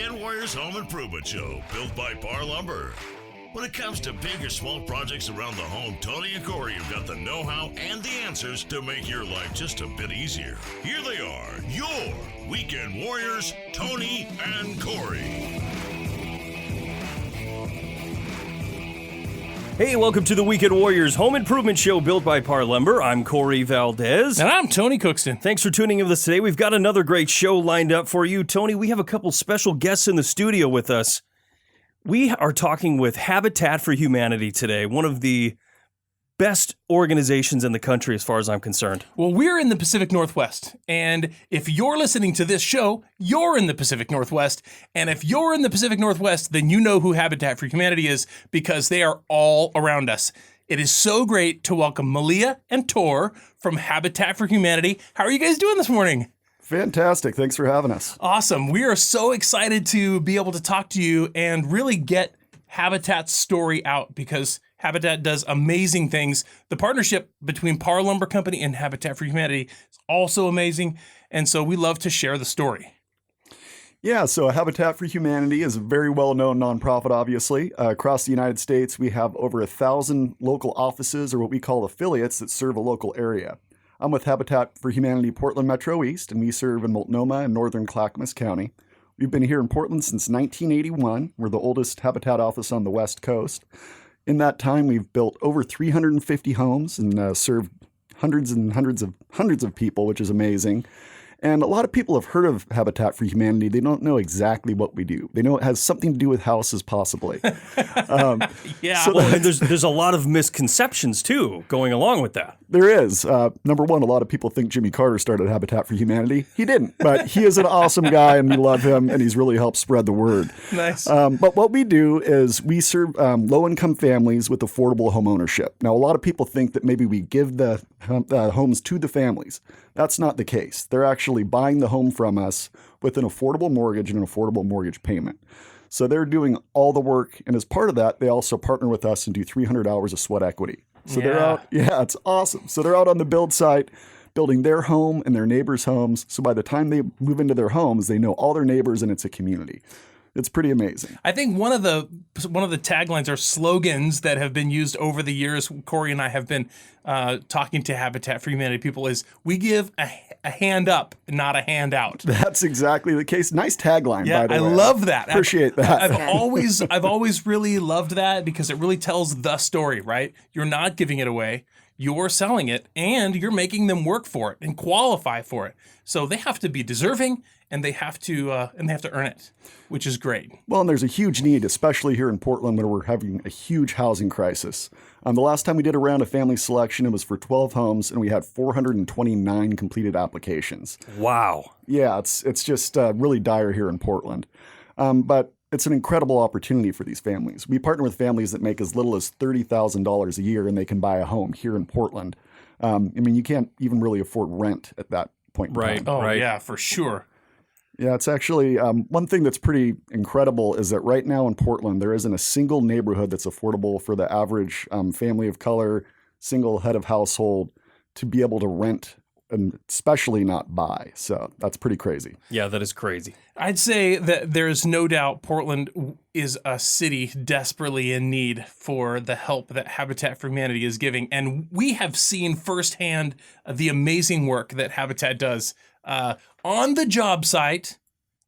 Weekend Warriors Home Improvement Show, built by Parr Lumber. When it comes to big or small projects around the home, Tony and Corey have got the know-how and the answers to make your life just a bit easier. Here they are, your Weekend Warriors, Tony and Corey. Hey, welcome to the Weekend Warriors Home Improvement Show built by Parr Lumber. I'm Corey Valdez. And I'm Tony Cookston. Thanks for tuning in with us today. We've got another great show lined up for you. Tony, we have a couple special guests in the studio with us. We are talking with Habitat for Humanity today, one of the best organizations in the country as far as I'm concerned. Well, we're in the Pacific Northwest, and if you're listening to this show, you're in the Pacific Northwest, and if you're in the Pacific Northwest, then you know who Habitat for Humanity is because they are all around us. It is so great to welcome Malia and Tor from Habitat for Humanity. How are you guys doing this morning? Fantastic. Thanks for having us. Awesome. We are so excited to be able to talk to you and really get Habitat's story out because Habitat does amazing things. The partnership between Parr Lumber Company and Habitat for Humanity is also amazing, and so we love to share the story. Yeah, so Habitat for Humanity is a very well-known nonprofit, obviously. Across the United States, we have over 1,000 local offices, or what we call affiliates, that serve a local area. I'm with Habitat for Humanity Portland Metro East, and we serve in Multnomah and northern Clackamas County. We've been here in Portland since 1981. We're the oldest Habitat office on the West Coast. In that time, we've built over 350 homes and served hundreds of people, which is amazing. And a lot of people have heard of Habitat for Humanity. They don't know exactly what we do. They know it has something to do with houses, possibly. Yeah. So there's a lot of misconceptions, too, going along with that. There is. Number one, a lot of people think Jimmy Carter started Habitat for Humanity. He didn't, but he is an awesome guy, and we love him, and he's really helped spread the word. Nice. But what we do is we serve low-income families with affordable home ownership. Now, a lot of people think that maybe we give the homes to the families. That's not the case. They're actually buying the home from us with an affordable mortgage and an affordable mortgage payment. So they're doing all the work. And as part of that, they also partner with us and do 300 hours of sweat equity. So they're out. Yeah, it's awesome. So they're out on the build site, building their home and their neighbors' homes. So by the time they move into their homes, they know all their neighbors and it's a community. It's pretty amazing. I think one of the taglines or slogans that have been used over the years, Corey and I have been talking to Habitat for Humanity people, is we give a hand up, not a handout. That's exactly the case. Nice tagline, by the way. I love that. Appreciate that. I've always really loved that because it really tells the story, right? You're not giving it away. You're selling it, and you're making them work for it and qualify for it. So they have to be deserving, and they have to earn it, which is great. Well, and there's a huge need, especially here in Portland, where we're having a huge housing crisis. The last time we did a round of family selection, it was for 12 homes, and we had 429 completed applications. Wow. Yeah, it's just really dire here in Portland. But it's an incredible opportunity for these families. We partner with families that make as little as $30,000 a year, and they can buy a home here in Portland. I mean, you can't even really afford rent at that point in time. Oh, yeah, for sure. Yeah, it's actually one thing that's pretty incredible is that right now in Portland, there isn't a single neighborhood that's affordable for the average family of color, single head of household to be able to rent and especially not buy. So that's pretty crazy. Yeah, that is crazy. I'd say that there's no doubt Portland is a city desperately in need for the help that Habitat for Humanity is giving. And we have seen firsthand the amazing work that Habitat does on the job site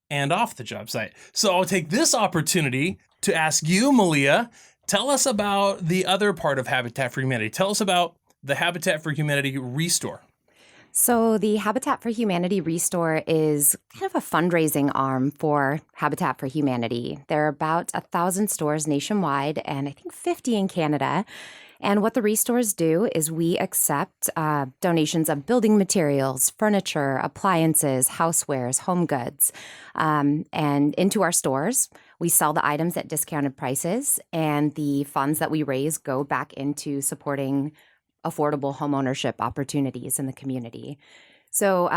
and off the job site. So I'll take this opportunity to ask you, Malia, tell us about the other part of Habitat for Humanity. Tell us about the Habitat for Humanity ReStore. So the Habitat for Humanity ReStore is kind of a fundraising arm for Habitat for Humanity. There are about 1,000 stores nationwide and I think 50 in Canada. And what the ReStores do is we accept donations of building materials, furniture, appliances, housewares, home goods, and into our stores. We sell the items at discounted prices, and the funds that we raise go back into supporting affordable homeownership opportunities in the community. So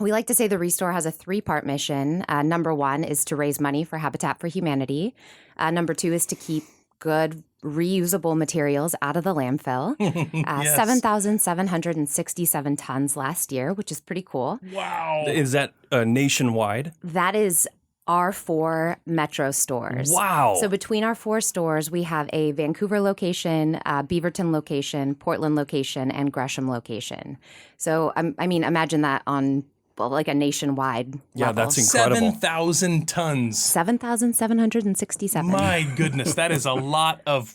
we like to say the ReStore has a 3-part mission. Number 1 is to raise money for Habitat for Humanity. Number 2 is to keep good reusable materials out of the landfill. Yes. 7,767 tons last year, which is pretty cool. Wow. Is that nationwide? That is our 4 metro stores. Wow. So between our 4 stores, we have a Vancouver location, Beaverton location, Portland location, and Gresham location. So, I mean, imagine that on like a nationwide level. That's incredible. 7,000 tons. 7,767. My goodness, that is a lot of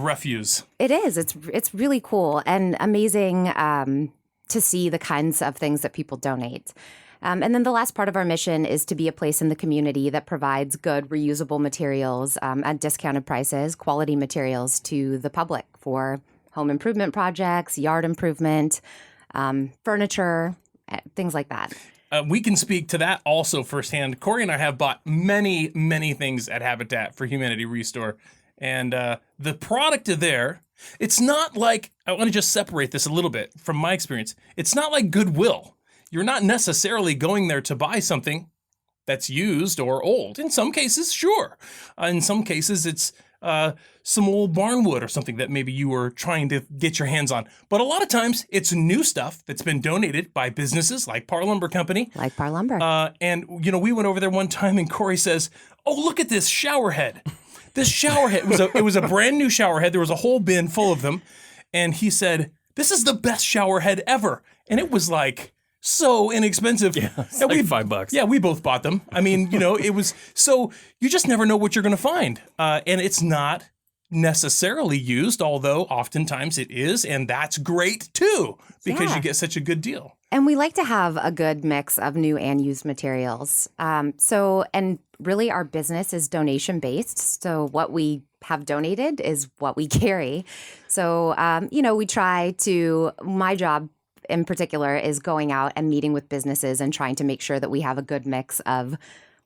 refuse. It is. It's really cool and amazing to see the kinds of things that people donate. And then the last part of our mission is to be a place in the community that provides good, reusable materials at discounted prices, quality materials to the public for home improvement projects, yard improvement, furniture, things like that. We can speak to that also firsthand. Corey and I have bought many, many things at Habitat for Humanity ReStore. And the product there, it's not like, I want to just separate this a little bit from my experience. It's not like Goodwill. You're not necessarily going there to buy something that's used or old. In some cases, sure. In some cases, it's some old barnwood or something that maybe you were trying to get your hands on. But a lot of times, it's new stuff that's been donated by businesses like Parr Lumber Company. Like Parr Lumber. And, we went over there one time and Corey says, "Oh, look at this shower head. This shower head, it was a brand new shower head. There was a whole bin full of them." And he said, "This is the best shower head ever." And it was like so inexpensive. Yeah, it's like $5. Yeah, we both bought them. I mean, it was, so you just never know what you're going to find. And it's not necessarily used, although oftentimes it is. And that's great too, because you get such a good deal. And we like to have a good mix of new and used materials. And really our business is donation based. So what we have donated is what we carry. So, we try to, my job in particular is going out and meeting with businesses and trying to make sure that we have a good mix of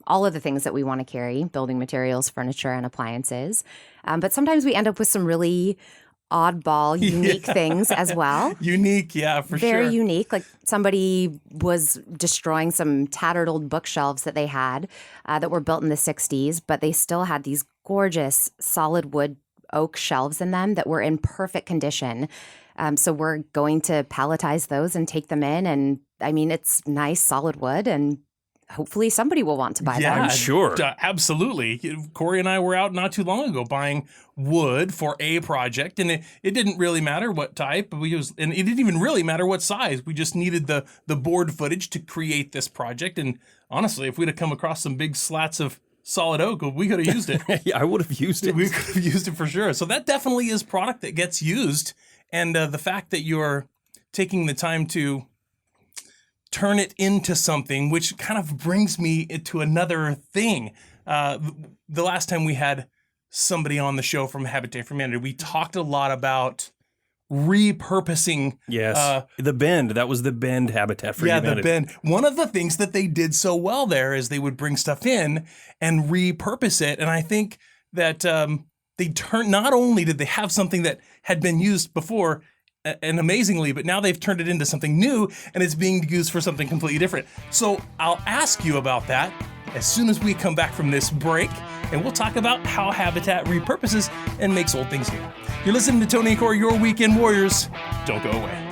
all of the things that we want to carry, building materials, furniture, and appliances. But sometimes we end up with some really oddball, unique things as well. Unique, yeah, for sure. Very unique. Like somebody was destroying some tattered old bookshelves that they had that were built in the 60s, but they still had these gorgeous solid wood oak shelves in them that were in perfect condition. So we're going to palletize those and take them in. And I mean, it's nice solid wood and hopefully somebody will want to buy them. I'm sure. Absolutely. Corey and I were out not too long ago buying wood for a project, and it didn't really matter what type we used, and it didn't even really matter what size. We just needed the board footage to create this project. And honestly, if we'd have come across some big slats of solid oak, we could have used it. Yeah, I would have used it. We could have used it for sure. So that definitely is product that gets used. And the fact that you're taking the time to turn it into something, which kind of brings me to another thing. The last time we had somebody on the show from Habitat for Humanity, we talked a lot about repurposing. Yes, the Bend. That was the Bend Habitat for Humanity. Yeah, the Bend. One of the things that they did so well there is they would bring stuff in and repurpose it. And I think that not only did they have something that had been used before, and amazingly, but now they've turned it into something new and it's being used for something completely different. So I'll ask you about that as soon as we come back from this break, and we'll talk about how Habitat repurposes and makes old things new. You're listening to Tony and Corey, your Weekend Warriors. Don't go away.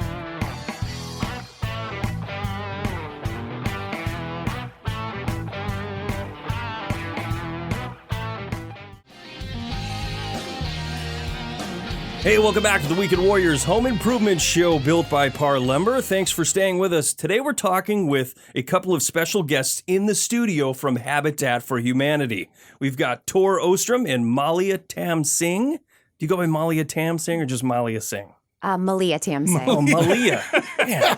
Hey, welcome back to the Weekend Warriors Home Improvement Show built by Parr Lumber. Thanks for staying with us. Today we're talking with a couple of special guests in the studio from Habitat for Humanity. We've got Tor Ostrom and Malia Tam Singh. Do you go by Malia Tam Singh or just Malia Singh? Malia Tam Singh. Oh, Malia. Yeah.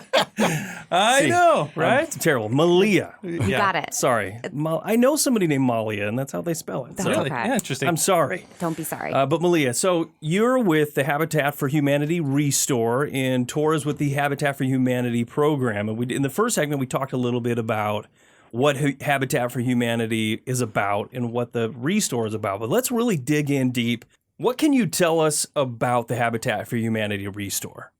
I know, right? It's terrible. Malia. You got it. Sorry. I know somebody named Malia, and that's how they spell it. That's Really? okay. Yeah, interesting. I'm sorry. Don't be sorry. But Malia, so you're with the Habitat for Humanity ReStore, and Tor is with the Habitat for Humanity program. And in the first segment, we talked a little bit about what Habitat for Humanity is about and what the ReStore is about. But let's really dig in deep. What can you tell us about the Habitat for Humanity ReStore?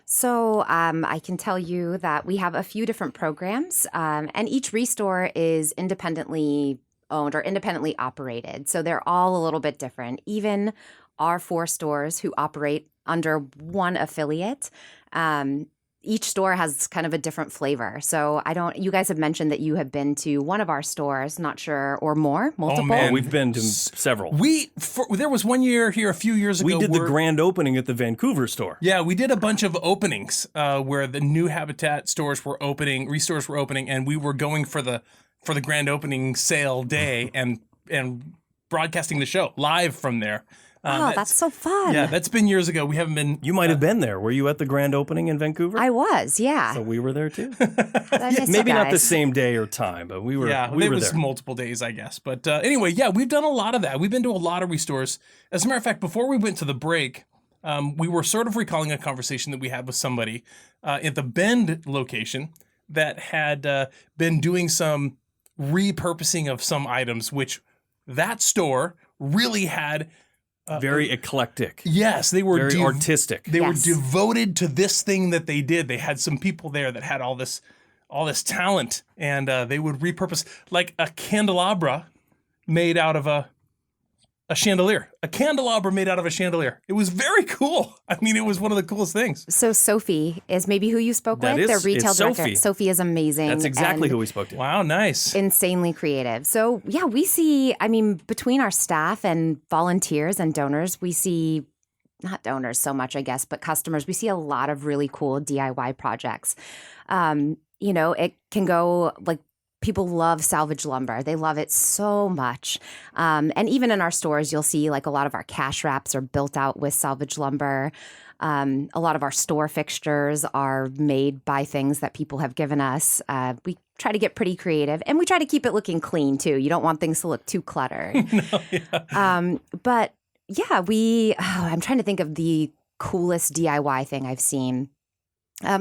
So I can tell you that we have a few different programs, and each ReStore is independently owned or independently operated. So they're all a little bit different. Even our 4 stores who operate under one affiliate, each store has kind of a different flavor. So you guys have mentioned that you have been to one of our stores, not sure, or more, multiple? man. We've been to several. There was one year here a few years ago. We did the grand opening at the Vancouver store. Yeah, we did a bunch of openings where the new Habitat stores were opening, ReStores were opening, and we were going for the grand opening sale day and broadcasting the show live from there. Oh, that's so fun. Yeah, that's been years ago. We haven't been. You might have been there. Were you at the grand opening in Vancouver? I was, yeah. So we were there too. I miss you Maybe not the guys. same day or time, but we were. Yeah, we it were was there. multiple days, I guess. But anyway, yeah, we've done a lot of that. We've been to a lot of ReStores. As a matter of fact, before we went to the break, we were sort of recalling a conversation that we had with somebody at the Bend location that had been doing some repurposing of some items, which that store really had. Very eclectic. Yes, they were Very artistic. They were Yes. devoted to this thing that they did. They had some people there that had all this talent, and they would repurpose like a candelabra made out of a chandelier. A candelabra made out of a chandelier. It was very cool. I mean, it was one of the coolest things. So Sophie is maybe who you spoke That with? is- Their retail it's director. Sophie. Sophie is amazing. That's exactly and who we spoke to. Wow, nice. insanely creative. So yeah, we see, I mean, between our staff and volunteers and donors, we see, not donors so much, I guess, but customers, we see a lot of really cool DIY projects. It can go like, people love salvage lumber. They love it so much. And even in our stores, you'll see like a lot of our cash wraps are built out with salvage lumber. A lot of our store fixtures are made by things that people have given us. We try to get pretty creative, and we try to keep it looking clean too. You don't want things to look too cluttered. But yeah, I'm trying to think of the coolest DIY thing I've seen.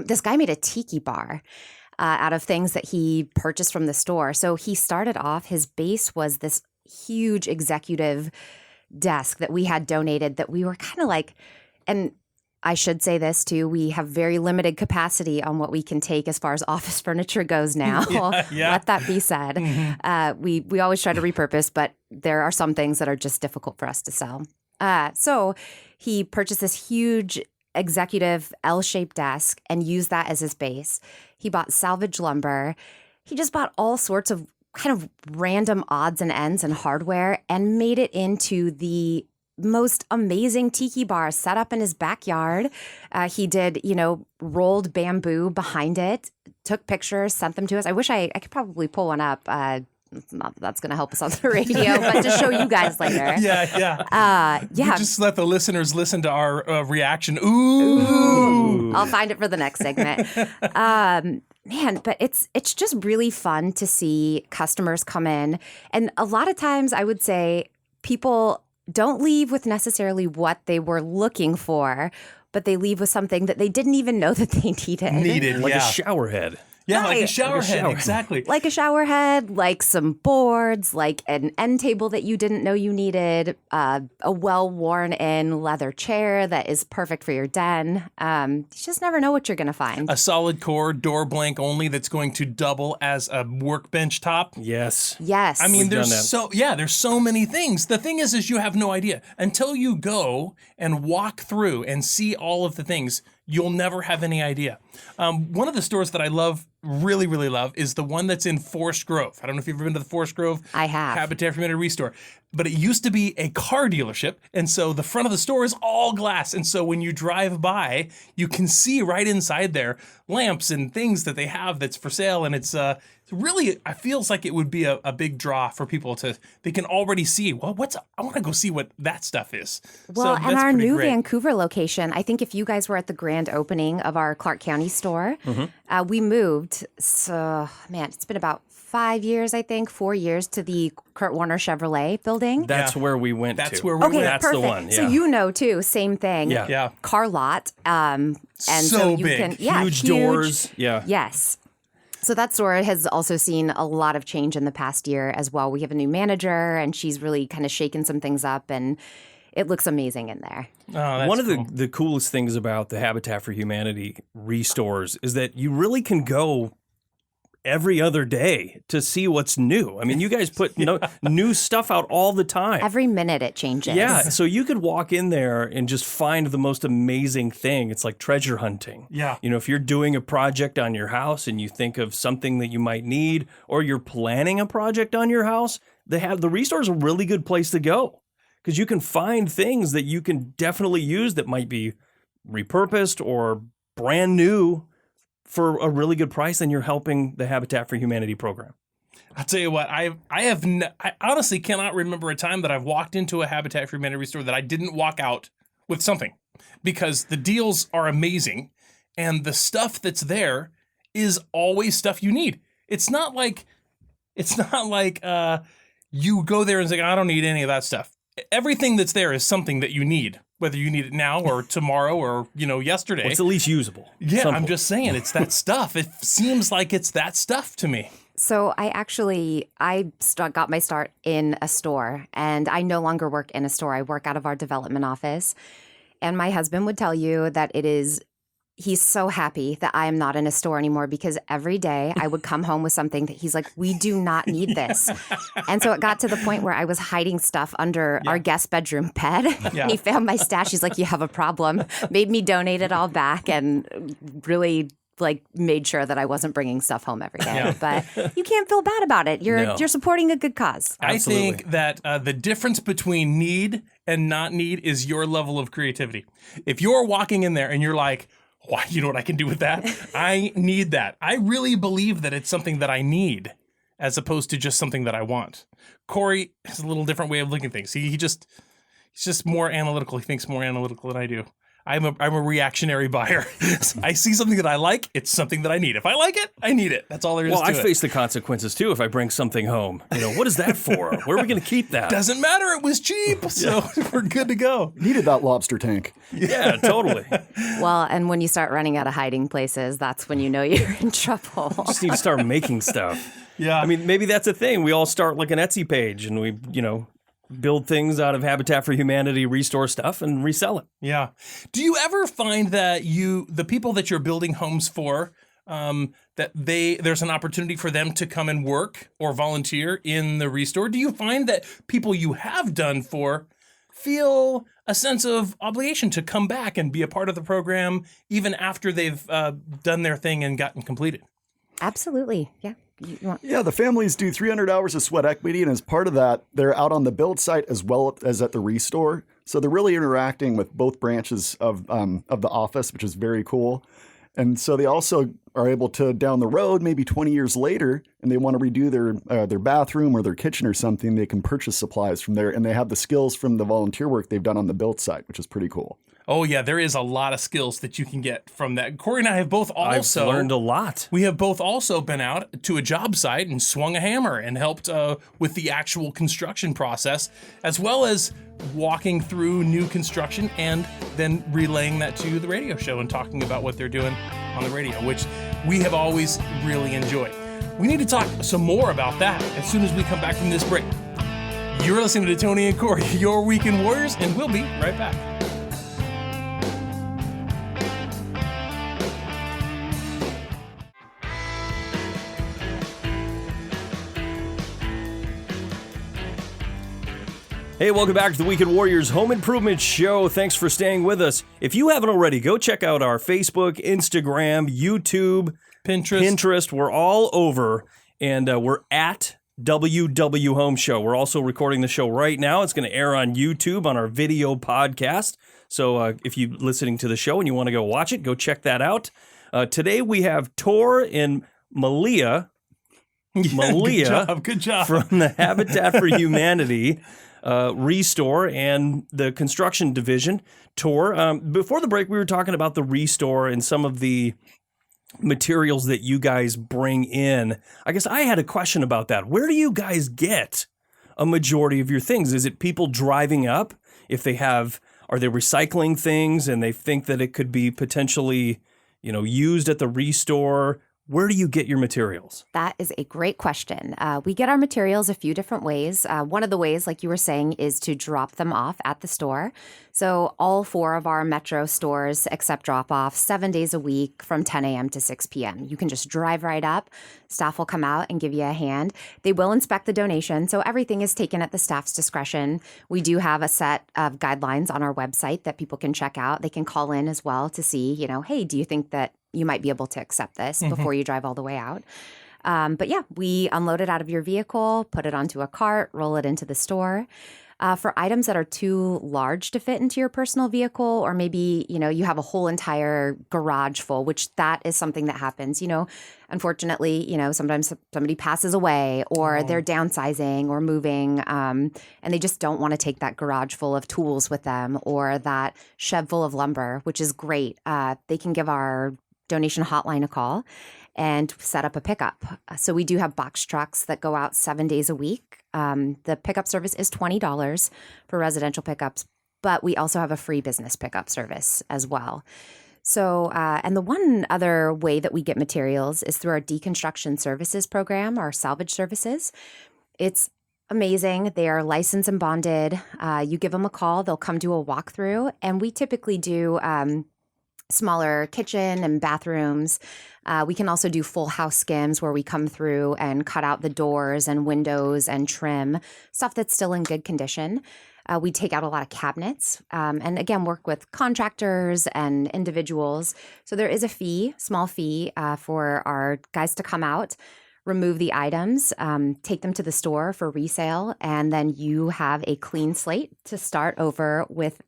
This guy made a tiki bar out of things that he purchased from the store. So he started off, his base was this huge executive desk that we had donated that we were kind of like, and I should say this too, we have very limited capacity on what we can take as far as office furniture goes now. Yeah. Let that be said. We always try to repurpose, but there are some things that are just difficult for us to sell. So he purchased this huge executive L-shaped desk and used that as his base. He bought salvage lumber. He just bought all sorts of kind of random odds and ends and hardware and made it into the most amazing tiki bar set up in his backyard. He did, rolled bamboo behind it, took pictures, sent them to us. I wish I could probably pull one up. Not that that's going to help us on the radio, but to show you guys later. Yeah. Yeah. We just let the listeners listen to our reaction. Ooh. I'll find it for the next segment. Man, but it's just really fun to see customers come in. And a lot of times I would say people don't leave with necessarily what they were looking for, but they leave with something that they didn't even know that they needed. Like a shower head. Yeah, like a Right. shower head, exactly. Like a shower head, like some boards, like an end table that you didn't know you needed, a well-worn-in leather chair that is perfect for your den. You just never know what you're going to find. A solid core door blank only that's going to double as a workbench top. Yes. Yes. I mean, We've done there's so many things. The thing is you have no idea until you go and walk through and see all of the things. You'll never have any idea. One of the stores that I love, really, really love, is the one that's in Forest Grove. I don't know if you've ever been to the Forest Grove. I have. Habitat for Humanity ReStore. But it used to be a car dealership, and so the front of the store is all glass. And so when you drive by, you can see right inside there lamps and things that they have that's for sale. And it's really, it feels like it would be a big draw for people they can already see, well, I want to go see what that stuff is. Well, So and that's our pretty new great. Vancouver location, I think if you guys were at the grand opening of our Clark County store, we moved. So, man, it's been about 4 years to the Kurt Warner Chevrolet building. That's where we went That's to. where we Okay, went. That's perfect. the one. So Yeah. you know too, same thing. Yeah. Yeah. Car lot. And so So you big. can, yeah, Huge doors. Yeah. Yes. So that store has also seen a lot of change in the past year as well. We have a new manager, and she's really kind of shaken some things up, and it looks amazing in there. Oh, that's One of cool. the coolest things about the Habitat for Humanity ReStores is that you really can go every other day to see what's new. I mean, you guys put new stuff out all the time. Every minute it changes. Yeah, so you could walk in there and just find the most amazing thing. It's like treasure hunting. Yeah. You know, if you're doing a project on your house and you think of something that you might need, or you're planning a project on your house, the ReStore is a really good place to go, because you can find things that you can definitely use that might be repurposed or brand new for a really good price, and you're helping the Habitat for Humanity program. I'll tell you what, I honestly cannot remember a time that I've walked into a Habitat for Humanity store that I didn't walk out with something, because the deals are amazing and the stuff that's there is always stuff you need. It's not like you go there and say, I don't need any of that stuff. Everything that's there is something that you need, whether you need it now or tomorrow or, yesterday. Well, it's at least usable. Yeah, Simple. I'm just saying, it's that stuff. It seems like it's that stuff to me. So I got my start in a store, and I no longer work in a store. I work out of our development office. And my husband would tell you that he's so happy that I am not in a store anymore, because every day I would come home with something that he's like, we do not need this. And so it got to the point where I was hiding stuff under our guest bedroom bed. Yeah. And he found my stash. He's like, you have a problem. Made me donate it all back, and really made sure that I wasn't bringing stuff home every day. Yeah. But you can't feel bad about it. You're supporting a good cause. Absolutely. I think that the difference between need and not need is your level of creativity. If you're walking in there and you're like, why, you know what I can do with that? I need that. I really believe that it's something that I need, as opposed to just something that I want. Corey has a little different way of looking at things. He's just more analytical. He thinks more analytical than I do. I'm a reactionary buyer. I see something that I like, it's something that I need. If I like it, I need it. That's all there is to it. Well, I face the consequences too if I bring something home. What is that for? Where are we going to keep that? Doesn't matter. It was cheap, so we're good to go. Needed that lobster tank. Yeah, totally. Well, and when you start running out of hiding places, that's when you know you're in trouble. Just need to start making stuff. Yeah. I mean, maybe that's a thing. We all start like an Etsy page, and we, build things out of Habitat for Humanity ReStore stuff and resell it. Yeah. Do you ever find that the people that you're building homes for, that there's an opportunity for them to come and work or volunteer in the ReStore? Do you find that people you have done for feel a sense of obligation to come back and be a part of the program even after they've done their thing and gotten completed? Absolutely. Yeah. Yeah, the families do 300 hours of sweat equity, and as part of that, they're out on the build site as well as at the ReStore. So they're really interacting with both branches of the office, which is very cool. And so they also are able to, down the road, maybe 20 years later, and they want to redo their bathroom or their kitchen or something, they can purchase supplies from there, and they have the skills from the volunteer work they've done on the build site, which is pretty cool. Oh, yeah, there is a lot of skills that you can get from that. Corey and I have both also... I've learned a lot. We have both also been out to a job site and swung a hammer and helped with the actual construction process, as well as walking through new construction and then relaying that to the radio show and talking about what they're doing on the radio, which we have always really enjoyed. We need to talk some more about that as soon as we come back from this break. You're listening to Tony and Corey, your Weekend Warriors, and we'll be right back. Hey, welcome back to the Weekend Warriors Home Improvement Show. Thanks for staying with us. If you haven't already, go check out our Facebook, Instagram, YouTube, Pinterest. We're all over, and we're at WW Home Show. We're also recording the show right now. It's going to air on YouTube on our video podcast. So if you're listening to the show and you want to go watch it, go check that out. Today we have Tor and Malia. Good job. From the Habitat for Humanity ReStore and the construction division. Tor, before the break, we were talking about the ReStore and some of the materials that you guys bring in. I guess I had a question about that. Where do you guys get a majority of your things? Is it people driving up? Are they recycling things and they think that it could be potentially, used at the ReStore? Where do you get your materials? That is a great question. We get our materials a few different ways. One of the ways, like you were saying, is to drop them off at the store. So all 4 of our Metro stores accept drop-off 7 days a week from 10 a.m. to 6 p.m. You can just drive right up. Staff will come out and give you a hand. They will inspect the donation, so everything is taken at the staff's discretion. We do have a set of guidelines on our website that people can check out. They can call in as well to see, hey, do you think that you might be able to accept this before you drive all the way out? But yeah, we unload it out of your vehicle, put it onto a cart, roll it into the store. For items that are too large to fit into your personal vehicle, or maybe, you have a whole entire garage full, which that is something that happens. Unfortunately, sometimes somebody passes away or they're downsizing or moving, and they just don't want to take that garage full of tools with them or that shed full of lumber, which is great. They can give our donation hotline a call and set up a pickup. So we do have box trucks that go out 7 days a week. The pickup service is $20 for residential pickups, but we also have a free business pickup service as well. So, and the one other way that we get materials is through our Deconstruction Services program, our salvage services. It's amazing. They are licensed and bonded. You give them a call, they'll come do a walkthrough, and we typically do smaller kitchen and bathrooms. We can also do full house skims where we come through and cut out the doors and windows and trim stuff that's still in good condition. We take out a lot of cabinets and again, work with contractors and individuals. So there is a fee, small fee for our guys to come out, remove the items, take them to the store for resale, and then you have a clean slate to start over with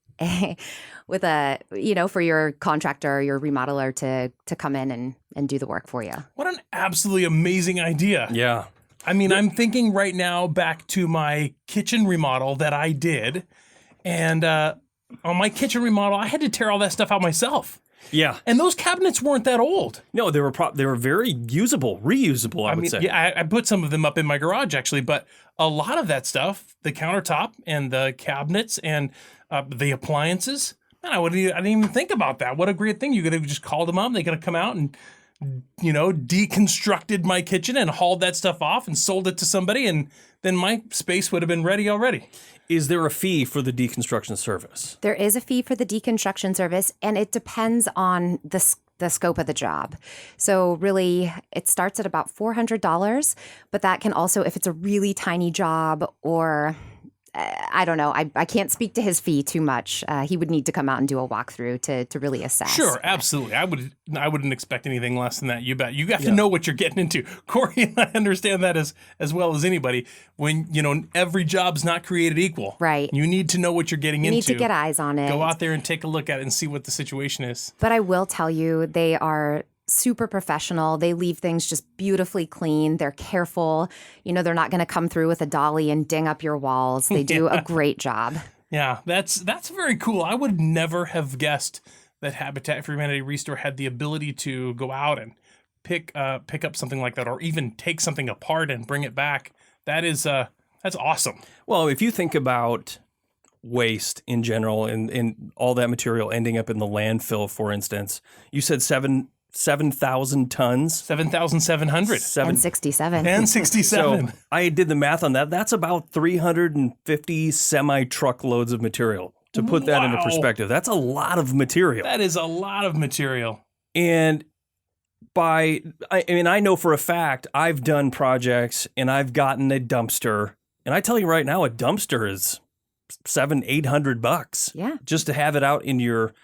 for your contractor or your remodeler to come in and do the work for you. What an absolutely amazing idea. Yeah. I mean, I'm thinking right now back to my kitchen remodel that I did. And on my kitchen remodel, I had to tear all that stuff out myself. Yeah. And those cabinets weren't that old. No, they were very usable, reusable, I would say. Yeah, I put some of them up in my garage actually, but a lot of that stuff, the countertop and the cabinets and the appliances, man, I didn't even think about that. What a great thing. You could have just called them up. They could have come out and, deconstructed my kitchen and hauled that stuff off and sold it to somebody. And then my space would have been ready already. Is there a fee for the deconstruction service? There is a fee for the deconstruction service, and it depends on the scope of the job. So really, it starts at about $400, but that can also, if it's a really tiny job or I don't know, I can't speak to his fee too much. He would need to come out and do a walkthrough to really assess. Sure, absolutely. I wouldn't expect anything less than that. You bet. You have to know what you're getting into. Corey and I understand that as well as anybody. When every job's not created equal. Right. You need to know what you're getting into. You need to get eyes on it. Go out there and take a look at it and see what the situation is. But I will tell you, they are super professional. They leave things just beautifully clean. They're careful. They're not going to come through with a dolly and ding up your walls. They do a great job. Yeah, that's very cool. I would never have guessed that Habitat for Humanity ReStore had the ability to go out and pick up something like that, or even take something apart and bring it back. That's awesome. Well, if you think about waste in general and all that material ending up in the landfill, for instance, you said 7,000 tons. 7,700. 767. And 67. So I did the math on that. That's about 350 semi-truckloads of material. To put that into perspective, that's a lot of material. That is a lot of material. And I know for a fact I've done projects and I've gotten a dumpster. And I tell you right now, a dumpster is $700-800. Yeah. Just to have it out in your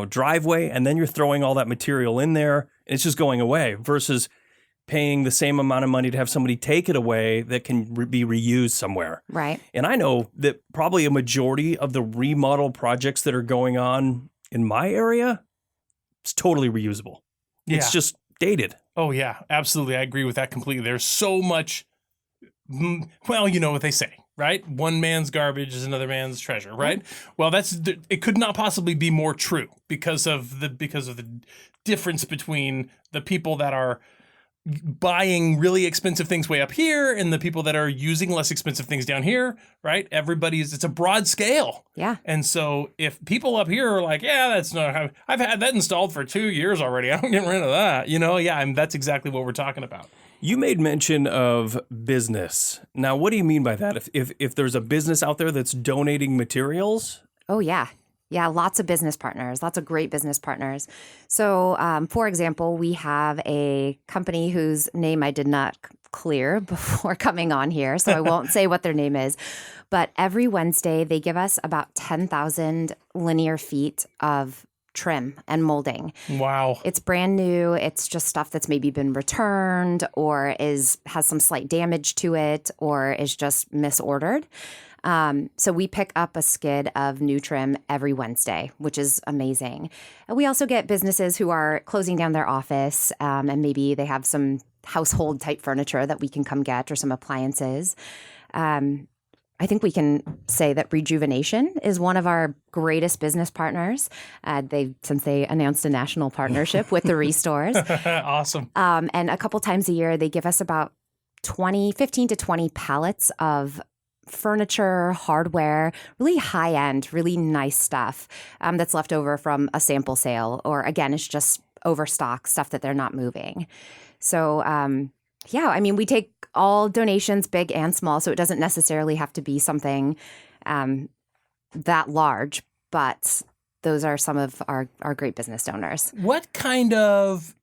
driveway, and then you're throwing all that material in there and it's just going away versus paying the same amount of money to have somebody take it away that can be reused somewhere. Right. And I know that probably a majority of the remodel projects that are going on in my area, it's totally reusable. Yeah. It's just dated. Oh yeah, absolutely. I agree with that completely. There's so much, well, you know what they say, right? One man's garbage is another man's treasure, right? Well, it could not possibly be more true because of the difference between the people that are buying really expensive things way up here and the people that are using less expensive things down here, right? It's a broad scale. Yeah. And so if people up here are like, yeah, that's not how I've had that installed for 2 years already, I'm getting rid of that, and that's exactly what we're talking about. You made mention of business. Now, what do you mean by that? If there's a business out there that's donating materials? Oh, yeah. Yeah, lots of business partners, lots of great business partners. So, for example, we have a company whose name I did not clear before coming on here, so I won't say what their name is. But every Wednesday, they give us about 10,000 linear feet of trim and molding. Wow. It's brand new. It's just stuff that's maybe been returned or has some slight damage to it or is just misordered. So we pick up a skid of new trim every Wednesday, which is amazing. And we also get businesses who are closing down their office, and maybe they have some household type furniture that we can come get or some appliances. I think we can say that Rejuvenation is one of our greatest business partners. Since they announced a national partnership with the ReStores. Awesome. And a couple times a year, they give us about 15 to 20 pallets of furniture, hardware, really high-end, really nice stuff that's left over from a sample sale, or again, it's just overstock stuff that they're not moving. So, we take all donations, big and small, so it doesn't necessarily have to be something that large, but those are some of our great business donors. What kind of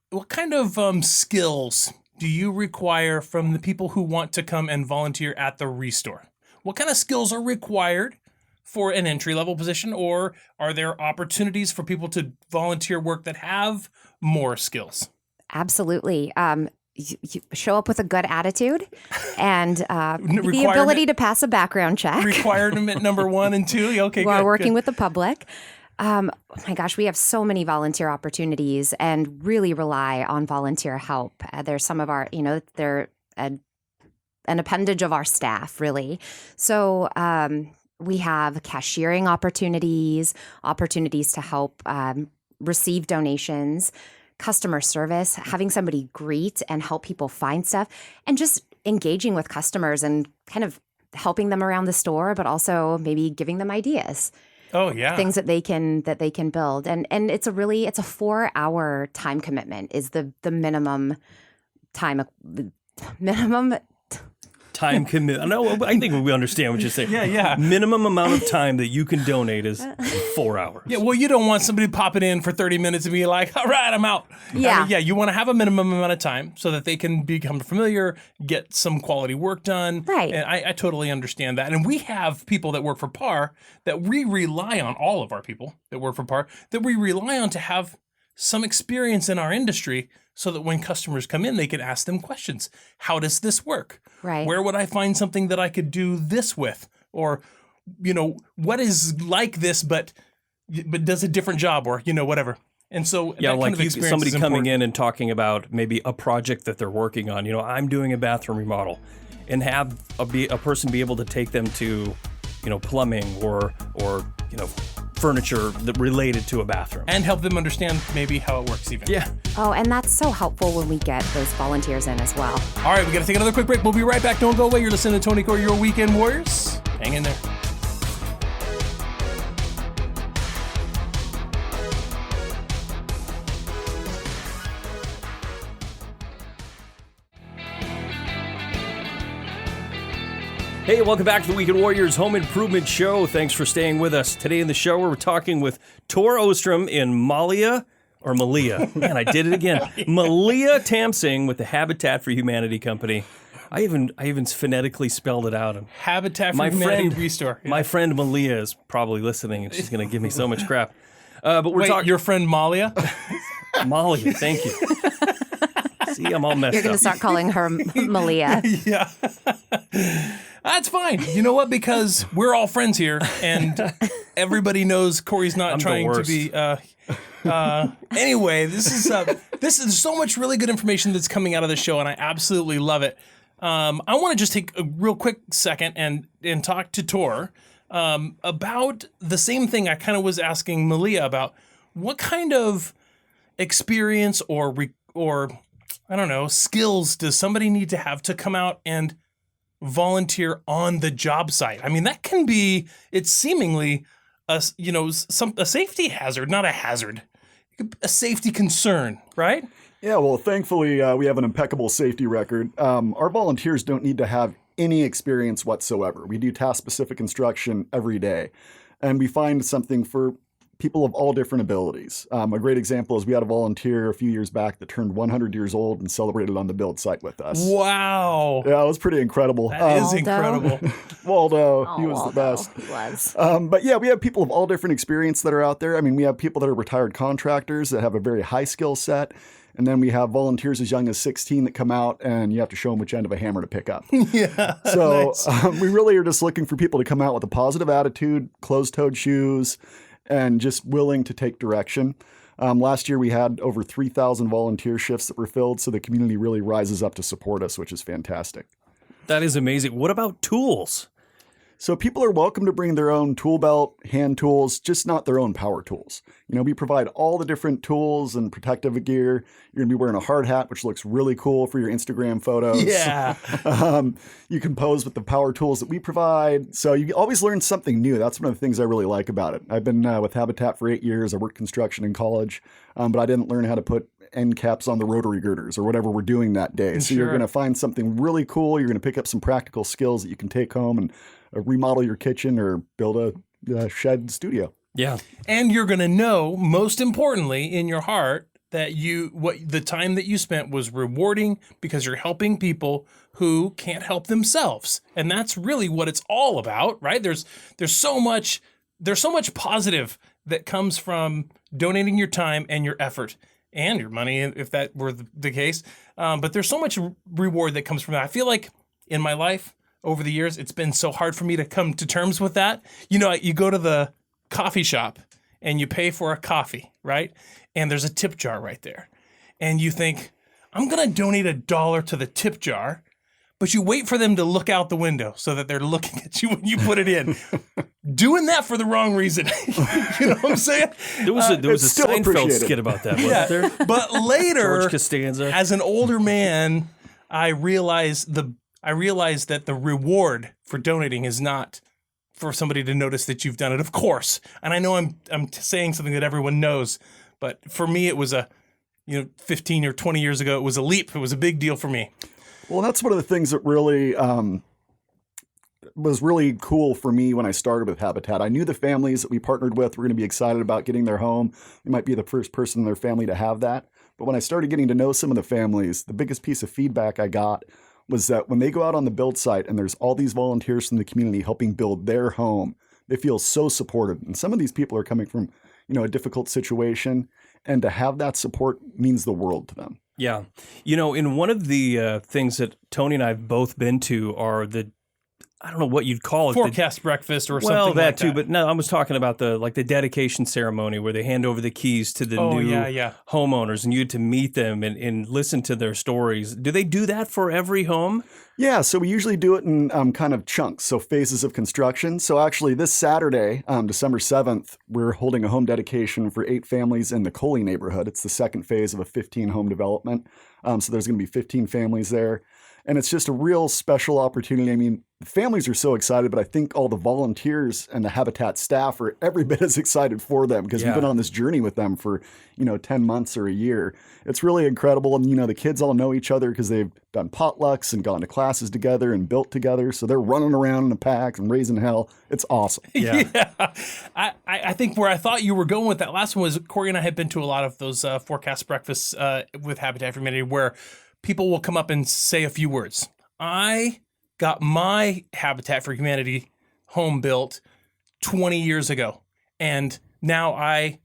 skills do you require from the people who want to come and volunteer at the ReStore? What kind of skills are required for an entry-level position, or are there opportunities for people to volunteer work that have more skills? Absolutely. You show up with a good attitude and the ability to pass a background check. Requirement number 1 and 2. Okay, While good. working with the public. Oh my gosh, we have so many volunteer opportunities and really rely on volunteer help. There's some of our, they're an appendage of our staff, really. So we have cashiering opportunities to help receive donations, customer service, having somebody greet and help people find stuff, and just engaging with customers and kind of helping them around the store, but also maybe giving them ideas. Oh yeah, things that they can build, and it's a 4-hour time commitment is the minimum time Time commitment. No, I think we understand what you're saying. Yeah. Minimum amount of time that you can donate is 4 hours. Yeah, well, you don't want somebody popping in for 30 minutes and be like, all right, I'm out. Yeah. You want to have a minimum amount of time so that they can become familiar, get some quality work done. Right. And I totally understand that. And we have people that work for Parr that we rely on, all of our people that work for Parr, that we rely on to have some experience in our industry so that when customers come in, they can ask them questions. How does this work? Right. Where would I find something that I could do this with? Or, what is like this, but does a different job, or, whatever. And so that kind of experience somebody is coming important. in and talking about maybe a project that they're working on. I'm doing a bathroom remodel, and have a person be able to take them to, plumbing or furniture that related to a bathroom. And help them understand maybe how it works even. Yeah. Oh, and that's so helpful when we get those volunteers in as well. All right, we got to take another quick break. We'll be right back. Don't go away. You're listening to Tony Core, your Weekend Warriors. Hang in there. Hey, welcome back to the Weekend Warriors Home Improvement Show. Thanks for staying with us. Today in the show, we're talking with Tor Ostrom in Malia. Man, I did it again. Malia Tamsing with the Habitat for Humanity Company. I even phonetically spelled it out. Habitat for Humanity ReStore. Yeah. My friend Malia is probably listening, and she's going to give me so much crap. But we're talking your friend Malia? Malia, thank you. See, I'm all messed You're going up. to start calling her Malia. Yeah. That's fine. You know what? Because we're all friends here, and everybody knows Corey's not trying to be. Anyway, this is so much really good information that's coming out of the show, and I absolutely love it. I want to just take a real quick second and talk to Tor about the same thing I kind of was asking Malia about. What kind of experience or I don't know, skills does somebody need to have to come out and volunteer on the job site? I mean, that can be, it's seemingly a safety hazard, not a hazard, a safety concern, right? Yeah, well, thankfully, we have an impeccable safety record. Our volunteers don't need to have any experience whatsoever. We do task-specific instruction every day, and we find something for people of all different abilities. A great example is we had a volunteer a few years back that turned 100 years old and celebrated on the build site with us. Wow. Yeah, it was pretty incredible. That is Waldo. incredible. Waldo, he was the best. He was. But yeah, we have people of all different experience that are out there. I mean, we have people that are retired contractors that have a very high skill set. And then we have volunteers as young as 16 that come out, and you have to show them which end of a hammer to pick up. Yeah. So nice. we really are just looking for people to come out with a positive attitude, closed-toed shoes, and just willing to take direction. Last year, we had over 3,000 volunteer shifts that were filled, so the community really rises up to support us, which is fantastic. That is amazing. What about tools? So people are welcome to bring their own tool belt, hand tools, just not their own power tools. You know, we provide all the different tools and protective gear. You're going to be wearing a hard hat, which looks really cool for your Instagram photos. Yeah. You can pose with the power tools that we provide. So you always learn something new. That's one of the things I really like about it. I've been with Habitat for 8 years. I worked construction in college, but I didn't learn how to put end caps on the rotary girders or whatever we're doing that day. So you're going to find something really cool. You're going to pick up some practical skills that you can take home and remodel your kitchen or build a shed studio. Yeah. And you're going to know, most importantly, in your heart, that the time that you spent was rewarding because you're helping people who can't help themselves. And that's really what it's all about, right? There's so much positive that comes from donating your time and your effort and your money, if that were the case. But there's so much reward that comes from that. I feel like in my life, over the years, it's been so hard for me to come to terms with that. You know, you go to the coffee shop and you pay for a coffee, right? And there's a tip jar right there. And you think, I'm going to donate $1 to the tip jar, but you wait for them to look out the window so that they're looking at you when you put it in. Doing that for the wrong reason. You know what I'm saying? There was a still Seinfeld appreciated. skit about that, wasn't there? But later, George Costanza. as an older man, I realized that the reward for donating is not for somebody to notice that you've done it, of course. And I know I'm saying something that everyone knows, but for me, it was 15 or 20 years ago, it was a leap. It was a big deal for me. Well, that's one of the things that really was really cool for me when I started with Habitat. I knew the families that we partnered with were going to be excited about getting their home. They might be the first person in their family to have that. But when I started getting to know some of the families, the biggest piece of feedback I got was that when they go out on the build site and there's all these volunteers from the community helping build their home, they feel so supported. And some of these people are coming from, a difficult situation, and to have that support means the world to them. Yeah. In one of the things that Tony and I have both been to are I don't know what you'd call it. Forecast breakfast or something well, like that too, that. but no, I was talking about the dedication ceremony where they hand over the keys to the new homeowners and you get to meet them and listen to their stories. Do they do that for every home? Yeah, so we usually do it in kind of chunks, so phases of construction. So actually this Saturday, December 7th, we're holding a home dedication for 8 families in the Coley neighborhood. It's the second phase of a 15-home development. So there's going to be 15 families there. And it's just a real special opportunity. I mean, the families are so excited, but I think all the volunteers and the Habitat staff are every bit as excited for them because we've been on this journey with them for, 10 months or a year. It's really incredible. And, the kids all know each other because they've done potlucks and gone to classes together and built together. So they're running around in a pack and raising hell. It's awesome. Yeah. I think where I thought you were going with that last one was Corey and I had been to a lot of those forecast breakfasts with Habitat for Humanity where people will come up and say a few words. I got my Habitat for Humanity home built 20 years ago, and now I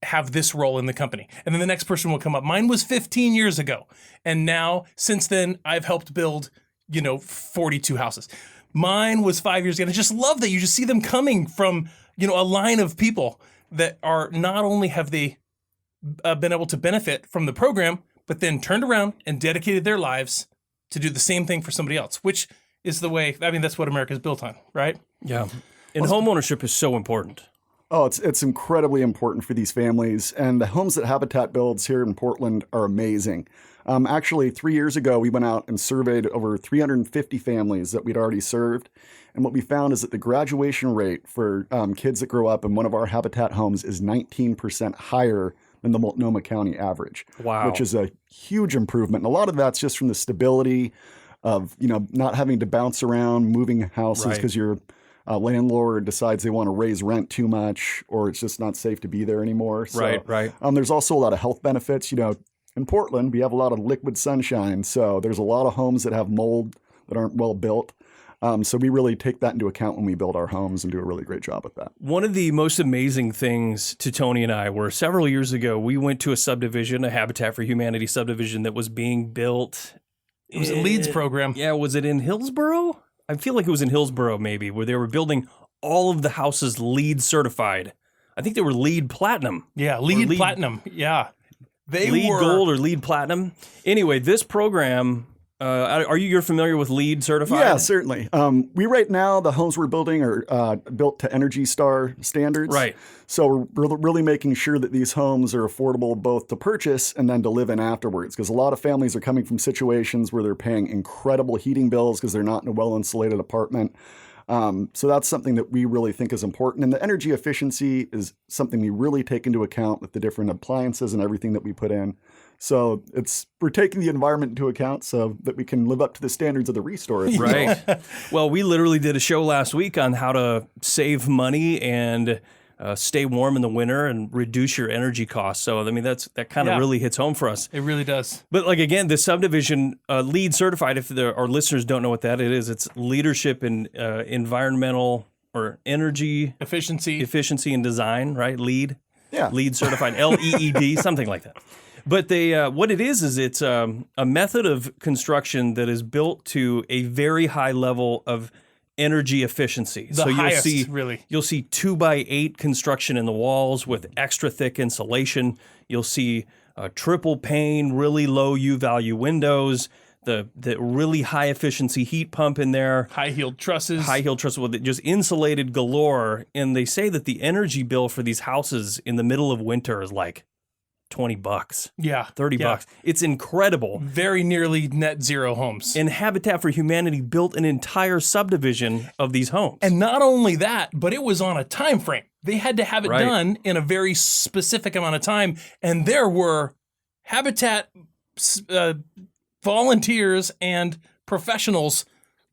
have this role in the company. And then the next person will come up. Mine was 15 years ago, and now, since then, I've helped build, 42 houses. Mine was 5 years ago. And I just love that you just see them coming from, a line of people that are not only have they been able to benefit from the program, but then turned around and dedicated their lives to do the same thing for somebody else, which is the way, that's what America's built on, right? Yeah. And homeownership is so important. Oh, it's incredibly important for these families. And the homes that Habitat builds here in Portland are amazing. Actually, 3 years ago, we went out and surveyed over 350 families that we'd already served. And what we found is that the graduation rate for kids that grow up in one of our Habitat homes is 19% higher than the Multnomah County average. Wow. Which is a huge improvement. And a lot of that's just from the stability of, not having to bounce around, moving houses because your landlord decides they want to raise rent too much, or it's just not safe to be there anymore. So, Right. There's also a lot of health benefits. In Portland, we have a lot of liquid sunshine. So there's a lot of homes that have mold that aren't well built. So we really take that into account when we build our homes and do a really great job with that. One of the most amazing things to Tony and I were several years ago, we went to a subdivision, a Habitat for Humanity subdivision that was being built. It was a Leeds program. Yeah, was it in Hillsborough? I feel like it was in Hillsborough maybe, where they were building all of the houses LEED certified. I think they were LEED Platinum. Yeah, LEED Platinum. Yeah. They LEED were Gold or LEED Platinum. Anyway, this program, you're familiar with LEED certified? Yeah, certainly. We right now, the homes we're building are built to Energy Star standards. Right. So we're really making sure that these homes are affordable both to purchase and then to live in afterwards. Because a lot of families are coming from situations where they're paying incredible heating bills because they're not in a well-insulated apartment. So that's something that we really think is important. And the energy efficiency is something we really take into account with the different appliances and everything that we put in. So we're taking the environment into account so that we can live up to the standards of the ReStore. Right. Well, we literally did a show last week on how to save money and stay warm in the winter and reduce your energy costs. So, I mean, that kind of really hits home for us. It really does. But like, again, the subdivision LEED certified, if our listeners don't know what that is, it's leadership in environmental or energy efficiency and design, right? LEED. Yeah. LEED certified, LEED, something like that. But what it is it's a method of construction that is built to a very high level of energy efficiency. The highest, really. You'll see 2x8 construction in the walls with extra thick insulation. You'll see triple pane, really low U-value windows, the really high efficiency heat pump in there. High-heeled trusses with it just insulated galore. And they say that the energy bill for these houses in the middle of winter is like $20. Yeah. $30. It's incredible. Very nearly net zero homes. And Habitat for Humanity built an entire subdivision of these homes. And not only that, but it was on a time frame. They had to have it done in a very specific amount of time. And there were Habitat volunteers and professionals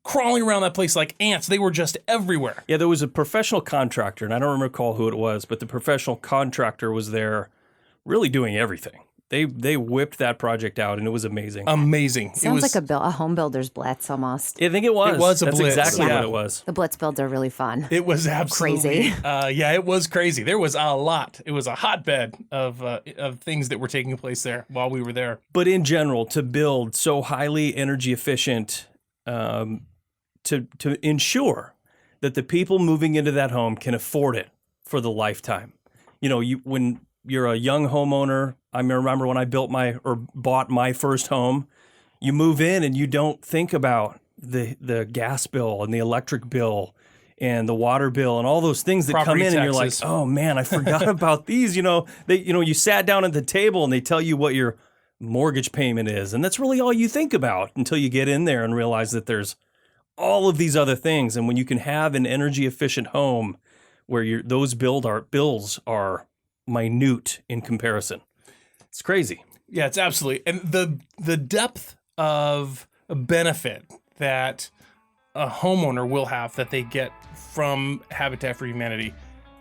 crawling around that place like ants. They were just everywhere. Yeah, there was a professional contractor, and I don't recall who it was, but the professional contractor was there really doing everything. They whipped that project out, and it was amazing. Amazing. Sounds like a home builder's blitz almost. I think it was. It was a That's blitz. exactly Yeah. what it was. The blitz builds are really fun. It was absolutely crazy. It was crazy. There was a lot. It was a hotbed of things that were taking place there while we were there. But in general, to build so highly energy efficient, to ensure that the people moving into that home can afford it for the lifetime. When you're a young homeowner, I remember when I bought my first home, you move in and you don't think about the gas bill and the electric bill and the water bill and all those things that Property come in, taxes. and you're like, oh man, I forgot about these. You sat down at the table and they tell you what your mortgage payment is, and that's really all you think about until you get in there and realize that there's all of these other things. And when you can have an energy efficient home where those bills are minute in comparison, it's crazy. Yeah, it's absolutely. And the depth of benefit that a homeowner will have that they get from Habitat for Humanity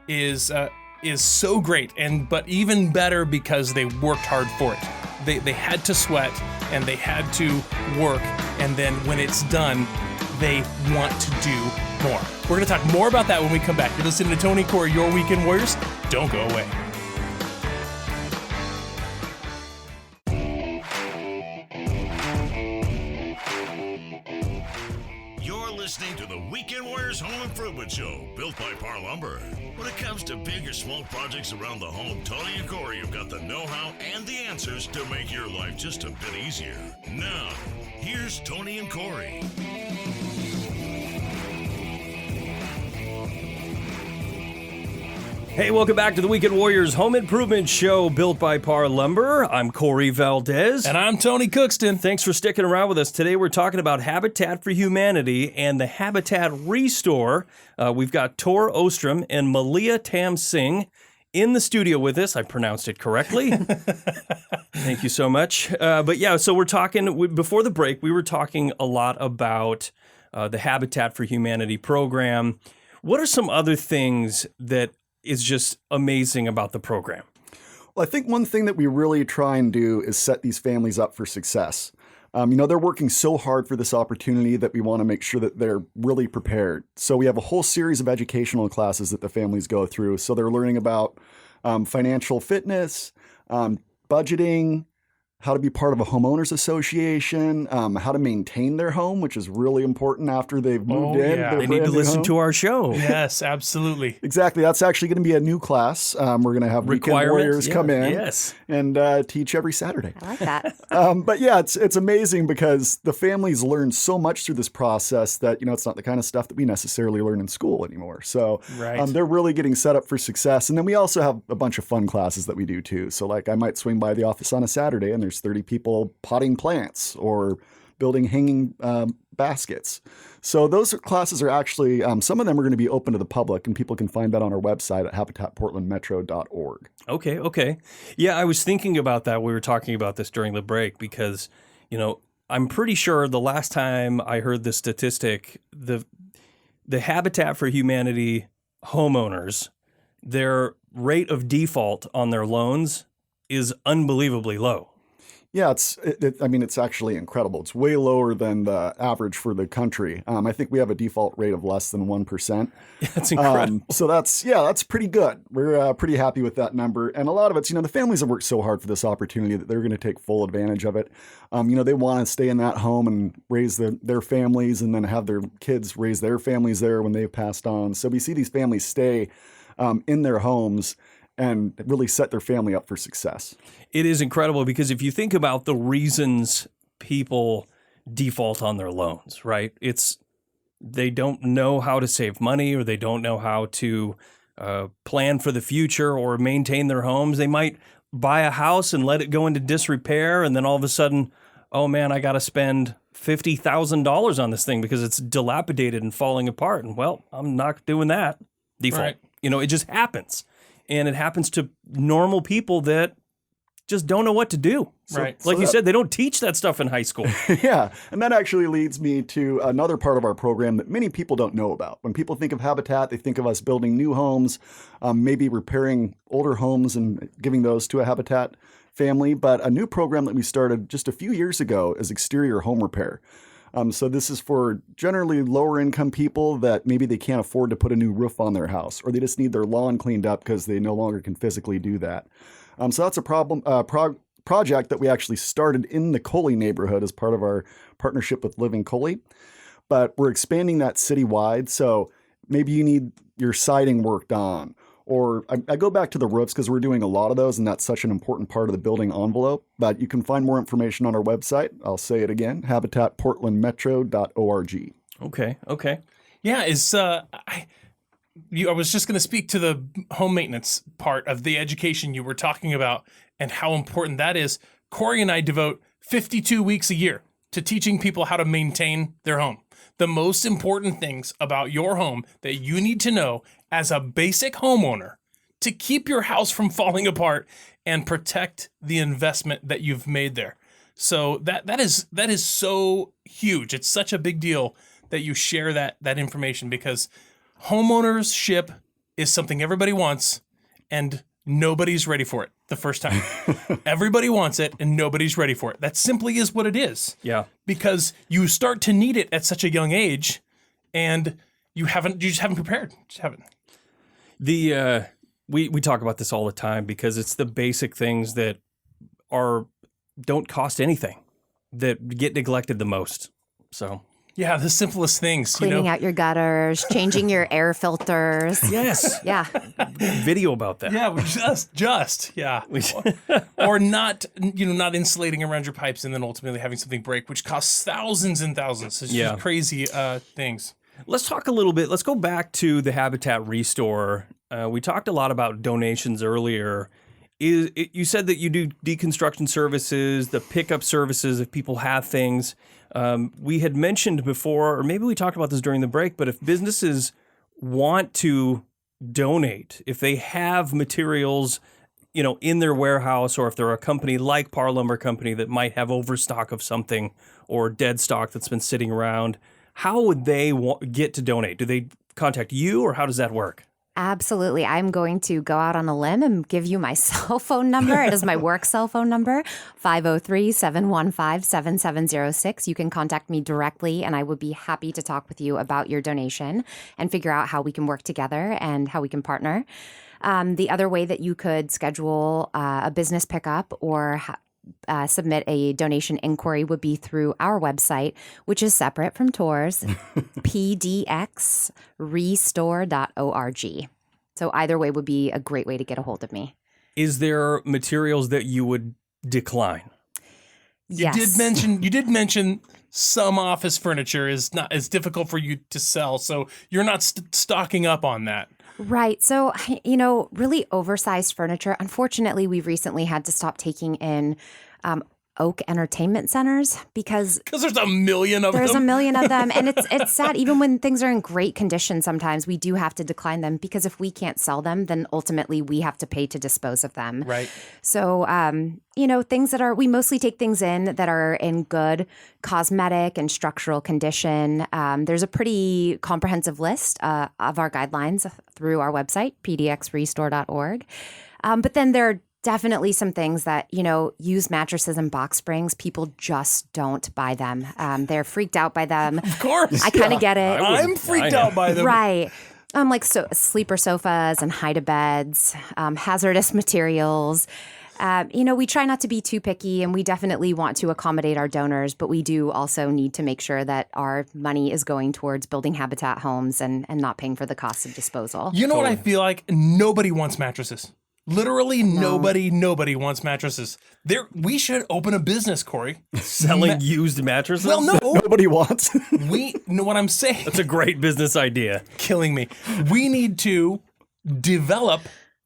is so great, but even better because they worked hard for it. They had to sweat and they had to work, and then when it's done, they want to do more. We're going to talk more about that when we come back. You're listening to Tony Corey, Your Weekend Warriors. Don't go away. Listening to the Weekend Warriors Home Improvement Show, built by Parr Lumber. When it comes to big or small projects around the home, Tony and Corey have got the know-how and the answers to make your life just a bit easier. Now, here's Tony and Corey. Hey, welcome back to the Weekend Warriors Home Improvement Show built by Parr Lumber. I'm Corey Valdez. And I'm Tony Cookston. Thanks for sticking around with us. Today we're talking about Habitat for Humanity and the Habitat ReStore. We've got Tor Ostrom and Malia Tam Singh in the studio with us. I pronounced it correctly. Thank you so much. But yeah, so we're talking, before the break, we were talking a lot about the Habitat for Humanity program. What are some other things that is just amazing about the program? Well, I think one thing that we really try and do is set these families up for success. They're working so hard for this opportunity that we want to make sure that they're really prepared. So we have a whole series of educational classes that the families go through. So they're learning about financial fitness, budgeting, how to be part of a homeowners association, how to maintain their home, which is really important after they've moved in. Yeah. They need to listen to our show. Yes, absolutely. Exactly. That's actually going to be a new class. We're going to have Weekend Warriors come in and teach every Saturday. I like that. But yeah, it's amazing because the families learn so much through this process that, it's not the kind of stuff that we necessarily learn in school anymore. So they're really getting set up for success. And then we also have a bunch of fun classes that we do too. So like I might swing by the office on a Saturday and there's 30 people potting plants or building hanging baskets. So those classes are actually, some of them are going to be open to the public, and people can find that on our website at habitatportlandmetro.org. Okay. Yeah, I was thinking about that. We were talking about this during the break because, I'm pretty sure the last time I heard the statistic, the Habitat for Humanity homeowners, their rate of default on their loans is unbelievably low. Yeah, it's actually incredible. It's way lower than the average for the country. I think we have a default rate of less than 1%. Yeah, that's incredible. So that's pretty good. We're pretty happy with that number. And a lot of it's, the families have worked so hard for this opportunity that they're going to take full advantage of it. They want to stay in that home and raise their families and then have their kids raise their families there when they've passed on. So we see these families stay in their homes and really set their family up for success. It is incredible because if you think about the reasons people default on their loans, right? It's they don't know how to save money or they don't know how to plan for the future or maintain their homes. They might buy a house and let it go into disrepair and then all of a sudden, oh man, I got to spend $50,000 on this thing because it's dilapidated and falling apart. And well, I'm not doing that. Default. Right. It just happens. And it happens to normal people that just don't know what to do. Like you said, they don't teach that stuff in high school. Yeah. And that actually leads me to another part of our program that many people don't know about. When people think of Habitat, they think of us building new homes, maybe repairing older homes and giving those to a Habitat family. But a new program that we started just a few years ago is exterior home repair. So this is for generally lower income people that maybe they can't afford to put a new roof on their house or they just need their lawn cleaned up because they no longer can physically do that. So that's a project that we actually started in the Coley neighborhood as part of our partnership with Living Coley. But we're expanding that citywide. So maybe you need your siding worked on. Or I go back to the roofs because we're doing a lot of those, and that's such an important part of the building envelope. But you can find more information on our website. I'll say it again, habitatportlandmetro.org. Okay. Yeah, I was just going to speak to the home maintenance part of the education you were talking about and how important that is. Corey and I devote 52 weeks a year to teaching people how to maintain their home. The most important things about your home that you need to know as a basic homeowner to keep your house from falling apart and protect the investment that you've made there. So that is so huge. It's such a big deal that you share that information because homeownership is something everybody wants and nobody's ready for it the first time. Everybody wants it and nobody's ready for it. That simply is what it is. Yeah. Because you start to need it at such a young age and you just haven't prepared. Just haven't. We talk about this all the time because it's the basic things that don't cost anything that get neglected the most. So yeah, the simplest things. Cleaning out your gutters, changing your air filters. Yes. Yeah. Video about that. Yeah, or not insulating around your pipes and then ultimately having something break, which costs thousands and thousands. It's just crazy things. Let's talk a little bit. Let's go back to the Habitat ReStore. We talked a lot about donations earlier. You said that you do deconstruction services, the pickup services if people have things. We had mentioned before, or maybe we talked about this during the break, but if businesses want to donate, if they have materials, in their warehouse, or if they're a company like Parr Lumber Company that might have overstock of something or dead stock that's been sitting around, how would they get to donate? Do they contact you, or how does that work? Absolutely. I'm going to go out on a limb and give you my cell phone number. It is my work cell phone number, 503-715-7706. You can contact me directly, and I would be happy to talk with you about your donation and figure out how we can work together and how we can partner. The other way that you could schedule a business pickup or submit a donation inquiry would be through our website, which is separate from Tor's, pdxrestore.org. So either way would be a great way to get a hold of me. Is there materials that you would decline? Yes. You did mention some office furniture is difficult for you to sell, so you're not stocking up on that. Right. So, really oversized furniture. Unfortunately, we've recently had to stop taking in Oak entertainment centers because there's a million of them. There's a million of them. And it's sad. Even when things are in great condition, sometimes we do have to decline them because if we can't sell them, then ultimately we have to pay to dispose of them. Right. So, things we mostly take things in that are in good cosmetic and structural condition. There's a pretty comprehensive list of our guidelines through our website, pdxrestore.org. But then there are definitely some things that, used mattresses and box springs, people just don't buy them. They're freaked out by them. Of course. I kind of get it. I'm freaked out by them. Right. Sleeper sofas and hide-a-beds, hazardous materials. We try not to be too picky, and we definitely want to accommodate our donors, but we do also need to make sure that our money is going towards building habitat homes and not paying for the cost of disposal. You know what I feel like? Nobody wants mattresses. Literally nobody wants mattresses. We should open a business, Corey. Selling used mattresses? Well, no. Nobody wants. We know what I'm saying. That's a great business idea. Killing me. We need to develop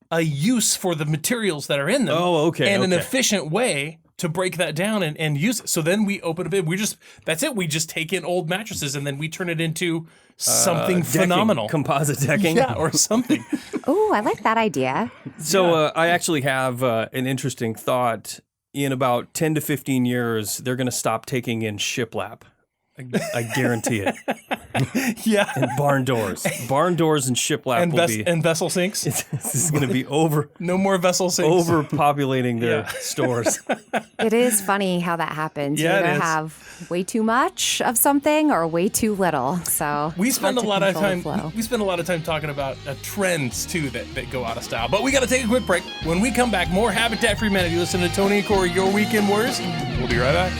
a use for the materials that are in them. Oh, okay. And an efficient way to break that down and use it. So then we open a bid. That's it. We just take in old mattresses and then we turn it into something phenomenal. Composite decking? Yeah, or something. Oh, I like that idea. So I actually have an interesting thought. In about 10 to 15 years, they're going to stop taking in shiplap. I guarantee it. Yeah. And barn doors. Barn doors and shiplap and vessel sinks. This is going to be No more vessel sinks. Overpopulating their stores. It is funny how that happens. Yeah, you either have way too much of something or way too little. So we spend a lot of time. flow. We spend a lot of time talking about trends too that go out of style. But we got to take a quick break. When we come back, more Habitat for Humanity. Listen to Tony and Corey, Your Weekend Warriors. We'll be right back.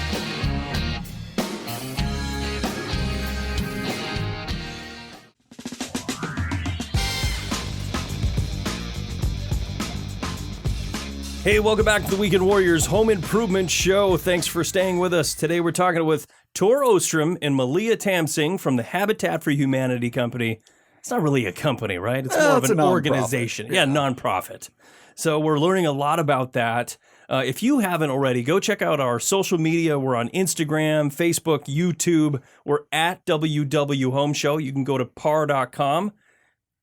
Hey, welcome back to the Weekend Warriors Home Improvement Show. Thanks for staying with us. Today we're talking with Tor Ostrom and Malia Tamsing from the Habitat for Humanity Company. It's not really a company, right? It's more of an organization. Yeah, nonprofit. So we're learning a lot about that. If you haven't already, go check out our social media. We're on Instagram, Facebook, YouTube. We're at WW Home Show. You can go to parr.com,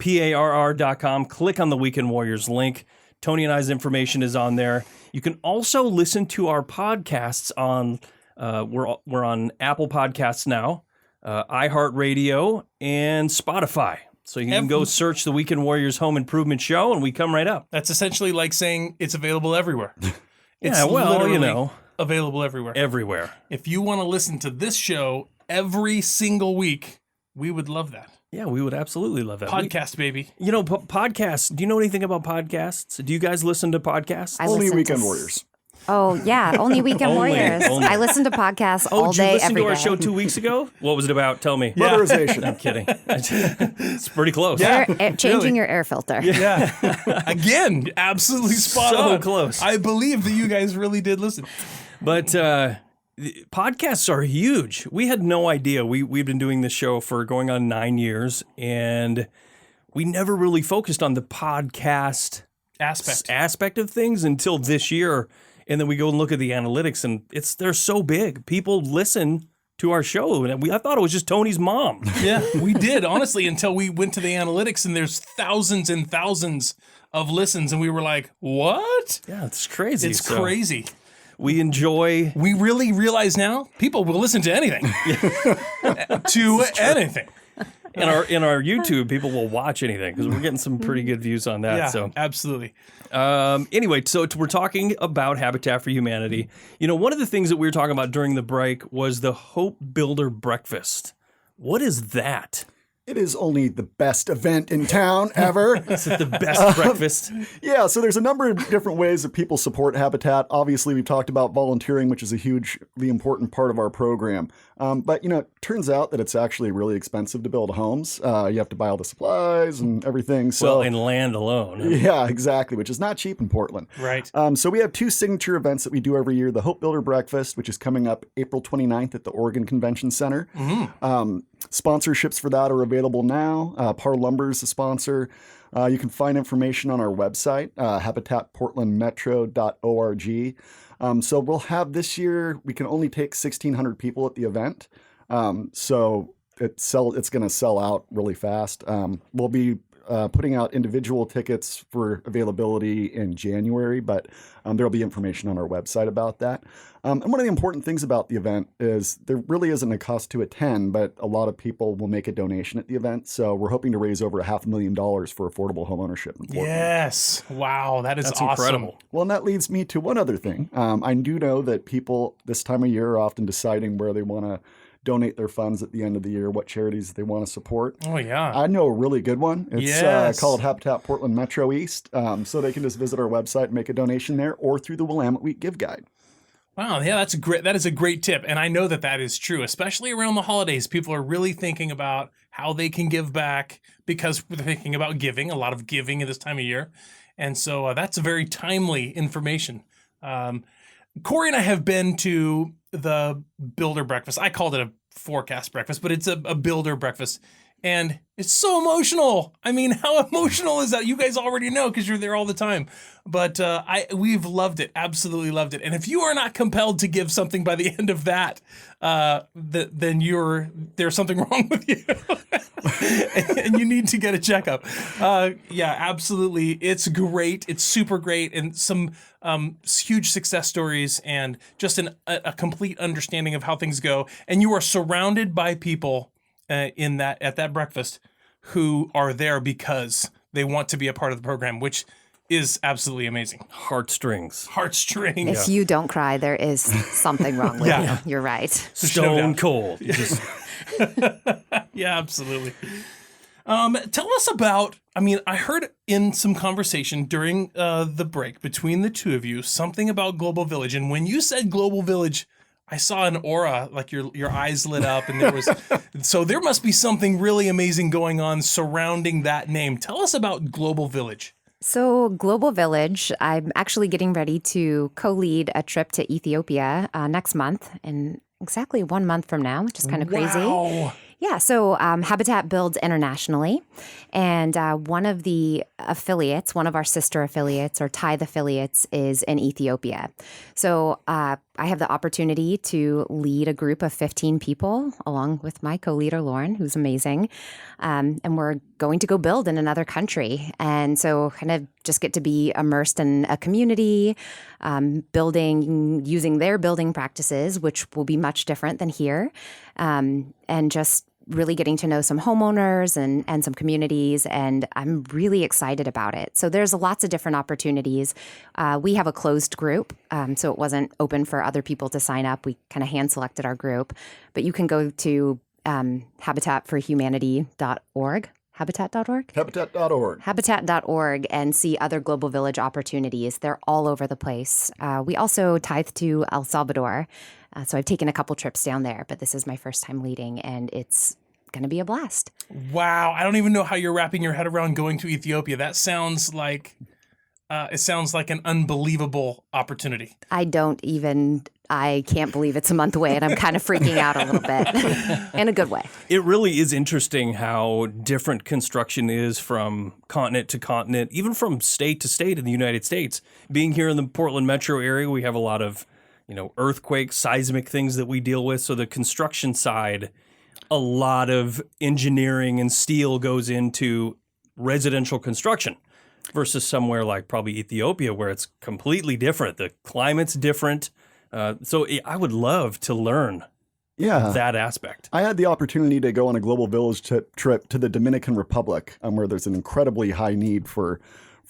PARR.com. Click on the Weekend Warriors link. Tony and I's information is on there. You can also listen to our podcasts on, we're on Apple Podcasts now, iHeartRadio, and Spotify. So you can go search the Weekend Warriors Home Improvement Show, and we come right up. That's essentially like saying it's available everywhere. It's available everywhere. Everywhere. If you want to listen to this show every single week, we would love that. Yeah, we would absolutely love that. Podcast, baby. Podcasts. Do you know anything about podcasts? Do you guys listen to podcasts? Only Weekend Warriors. Oh, yeah. Only Weekend Warriors. Only. I listen to podcasts all day, every day. Did you listen to our show 2 weeks ago? What was it about? Tell me. Motorization. I'm kidding. It's pretty close. Yeah. Changing your air filter. Yeah. Again, absolutely spot on. So close. I believe that you guys really did listen. But podcasts are huge. We had no idea. We've been doing this show for going on 9 years, and we never really focused on the podcast aspect of things until this year. And then we go and look at the analytics, and they're so big. People listen to our show, and I thought it was just Tony's mom. Yeah, we did, honestly, until we went to the analytics, and there's thousands and thousands of listens, and we were like, what? Yeah, it's crazy. It's crazy. We really realize now people will listen to anything. To anything. In our YouTube, people will watch anything because we're getting some pretty good views on that. Yeah, so absolutely. Anyway, so we're talking about Habitat for Humanity. You know, one of the things that we were talking about during the break was the Hope Builder Breakfast. What is that? It is only the best event in town ever. Is it the best breakfast? Yeah, so there's a number of different ways that people support Habitat. Obviously, we've talked about volunteering, which is a hugely important part of our program. But, it turns out that it's actually really expensive to build homes. You have to buy all the supplies and everything. So, and land alone. Yeah, exactly, which is not cheap in Portland. Right. So we have two signature events that we do every year. The Hope Builder Breakfast, which is coming up April 29th at the Oregon Convention Center. Mm-hmm. Sponsorships for that are available now. Parr Lumber is the sponsor. You can find information on our website, habitatportlandmetro.org. So we'll have this year, we can only take 1,600 people at the event. So it's going to sell out really fast. We'll be putting out individual tickets for availability in January, but there'll be information on our website about that. And one of the important things about the event is there really isn't a cost to attend, but a lot of people will make a donation at the event. So we're hoping to raise over $500,000 for affordable homeownership in Portland. Yes. Wow. That's awesome. Incredible. Well, and that leads me to one other thing. I do know that people this time of year are often deciding where they want to donate their funds at the end of the year, what charities they want to support. Oh, yeah. I know a really good one. It's Yes. Called Habitat Portland Metro East. So they can just visit our website and make a donation there or through the Willamette Week Give Guide. Wow, yeah, that's great. That is a great tip, and I know that is true, especially around the holidays. People are really thinking about how they can give back because they're thinking about giving, a lot of giving at this time of year, and so that's very timely information. Corey and I have been to the Builder Breakfast. I called it a forecast breakfast, but it's a builder breakfast. And it's so emotional. I mean, how emotional is that? You guys already know because you're there all the time. But we've loved it, absolutely loved it. And if you are not compelled to give something by the end of that, then there's something wrong with you, and you need to get a checkup. Yeah, absolutely. It's great. It's super great, and some huge success stories, and just a complete understanding of how things go. And you are surrounded by people at that breakfast who are there because they want to be a part of the program, which is absolutely amazing. Heartstrings. If you don't cry, there is something wrong with you. You're right. Stone cold. Yeah, absolutely. Tell us about, I heard in some conversation during the break between the two of you, something about Global Village. And when you said Global Village, I saw an aura, like your eyes lit up, and so there must be something really amazing going on surrounding that name. Tell us about Global Village. So Global Village, I'm actually getting ready to co-lead a trip to Ethiopia next month, in exactly 1 month from now, which is kind of crazy. Wow. Yeah, so Habitat builds internationally, and one of the affiliates, one of our sister affiliates or tithe affiliates is in Ethiopia. So I have the opportunity to lead a group of 15 people along with my co-leader, Lauren, who's amazing, and we're going to go build in another country. And so kind of just get to be immersed in a community, building, using their building practices, which will be much different than here, and just really getting to know some homeowners and some communities, and I'm really excited about it. So there's lots of different opportunities. We have a closed group, so it wasn't open for other people to sign up. We kind of hand-selected our group, but you can go to habitatforhumanity.org. Habitat.org? Habitat.org. Habitat.org and see other Global Village opportunities. They're all over the place. We also tithe to El Salvador. So I've taken a couple trips down there, but this is my first time leading, and it's going to be a blast. Wow. I don't even know how you're wrapping your head around going to Ethiopia. That sounds like an unbelievable opportunity. I I can't believe it's a month away, and I'm kind of freaking out a little bit in a good way. It really is interesting how different construction is from continent to continent, even from state to state in the United States. Being here in the Portland metro area, we have a lot of, earthquakes, seismic things that we deal with. So the construction side, a lot of engineering and steel goes into residential construction versus somewhere like probably Ethiopia where it's completely different. The climate's different. So I would love to learn that aspect. I had the opportunity to go on a global village trip to the Dominican Republic, where there's an incredibly high need for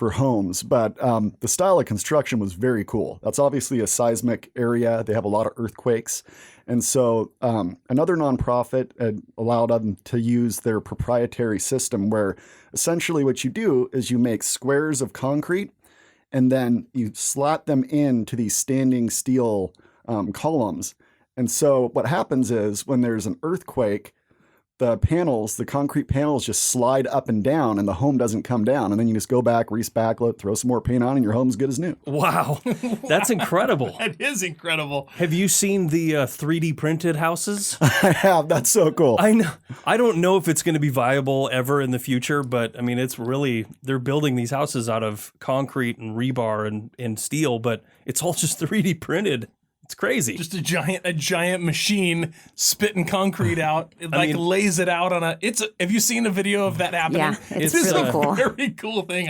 homes. But the style of construction was very cool. That's obviously a seismic area. They have a lot of earthquakes. And so another nonprofit allowed them to use their proprietary system where essentially what you do is you make squares of concrete and then you slot them into these standing steel columns. And so what happens is when there's an earthquake, the concrete panels just slide up and down and the home doesn't come down. And then you just go back, respackle it, throw some more paint on, and your home's good as new. Wow. That's incredible. That is incredible. Have you seen the 3D printed houses? I have. That's so cool. I know. I don't know if it's going to be viable ever in the future, but I mean, it's really, they're building these houses out of concrete and rebar and steel, but it's all just 3D printed. It's crazy. Just a giant machine spitting concrete out. It lays it out on a. Have you seen a video of that happening? Yeah, it's really cool. A very cool thing.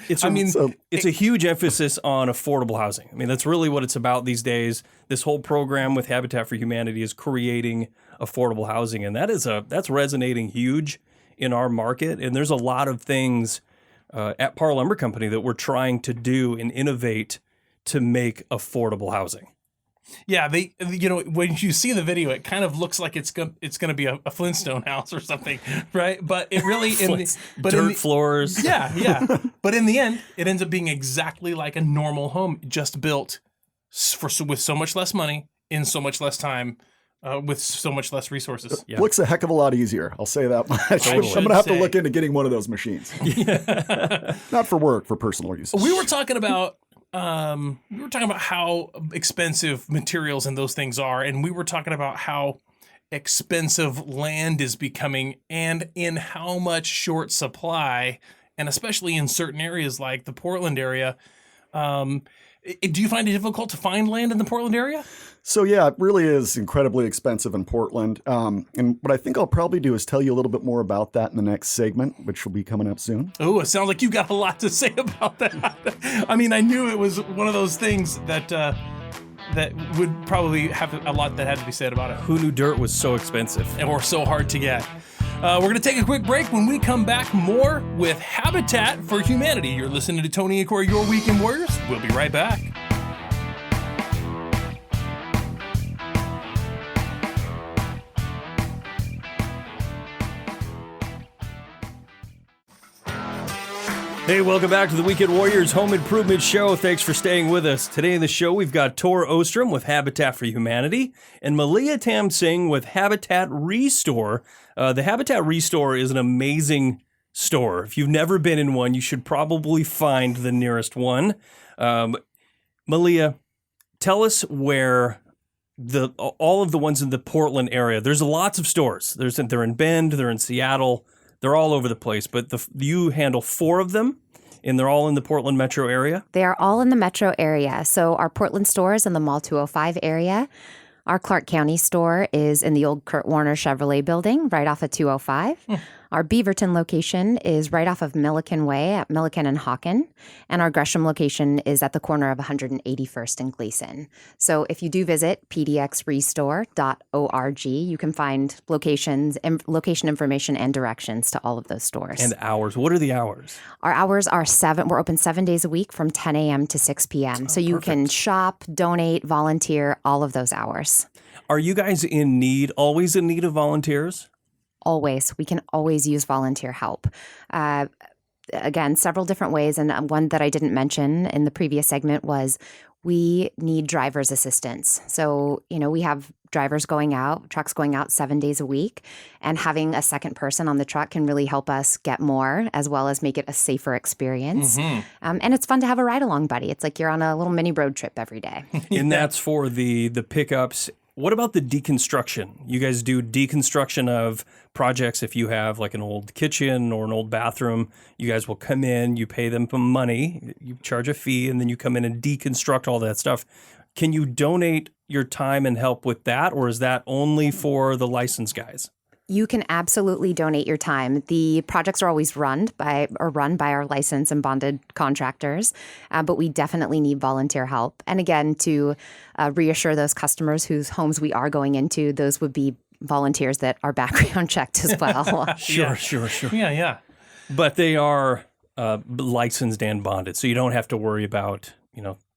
It's a huge emphasis on affordable housing. I mean, that's really what it's about these days. This whole program with Habitat for Humanity is creating affordable housing, and that's resonating huge in our market. And there's a lot of things at Parr Lumber Company that we're trying to do and innovate to make affordable housing. Yeah, when you see the video, it kind of looks like it's going to be a Flintstone house or something, right? But it really dirt floors. Yeah. But in the end, it ends up being exactly like a normal home, just built with so much less money in so much less time. With so much less resources. It looks a heck of a lot easier. I'll say that much. I'm going to have to look into getting one of those machines. Not for work, for personal use. We were talking about how expensive materials and those things are, and we were talking about how expensive land is becoming and in how much short supply, and especially in certain areas like the Portland area. Do you find it difficult to find land in the Portland area? So yeah, it really is incredibly expensive in Portland. And what I think I'll probably do is tell you a little bit more about that in the next segment, which will be coming up soon. Oh, it sounds like you got a lot to say about that. I mean, I knew it was one of those things that would probably have a lot that had to be said about it. Who knew dirt was so expensive? Or so hard to get. We're going to take a quick break. When we come back, more with Habitat for Humanity. You're listening to Tony and Corey, Your Weekend Warriors. We'll be right back. Hey, welcome back to the Weekend Warriors Home Improvement Show. Thanks for staying with us. Today in the show, we've got Tor Ostrom with Habitat for Humanity and Malia Tam Singh with Habitat ReStore. The Habitat ReStore is an amazing store. If you've never been in one, you should probably find the nearest one. Malia, tell us where all of the ones in the Portland area. There's lots of stores. They're in Bend, they're in Seattle. They're all over the place, but you handle 4 of them, and they're all in the Portland metro area? They are all in the metro area. So our Portland store is in the Mall 205 area. Our Clark County store is in the old Kurt Warner Chevrolet building right off of 205. Our Beaverton location is right off of Milliken Way at Milliken and Hawken. And our Gresham location is at the corner of 181st and Gleason. So if you do visit pdxrestore.org, you can find location information and directions to all of those stores. And hours. What are the hours? Our hours are 7. We're open 7 days a week from 10 a.m. to 6 p.m. So you can shop, donate, volunteer, all of those hours. Are you guys always in need of volunteers? Always. We can always use volunteer help. Again, several different ways. And one that I didn't mention in the previous segment was we need driver's assistance. So, we have drivers going out, trucks going out 7 days a week, and having a second person on the truck can really help us get more, as well as make it a safer experience. And it's fun to have a ride-along buddy. It's like you're on a little mini road trip every day. And that's for the pickups. What about the deconstruction? You guys do deconstruction of projects. If you have like an old kitchen or an old bathroom, you guys will come in, you pay them some money, you charge a fee, and then you come in and deconstruct all that stuff. Can you donate your time and help with that, or is that only for the licensed guys? You can absolutely donate your time. The projects are always run by our licensed and bonded contractors, but we definitely need volunteer help. And again, to reassure those customers whose homes we are going into, those would be volunteers that are background checked as well. Sure. Yeah. But they are licensed and bonded, so you don't have to worry about,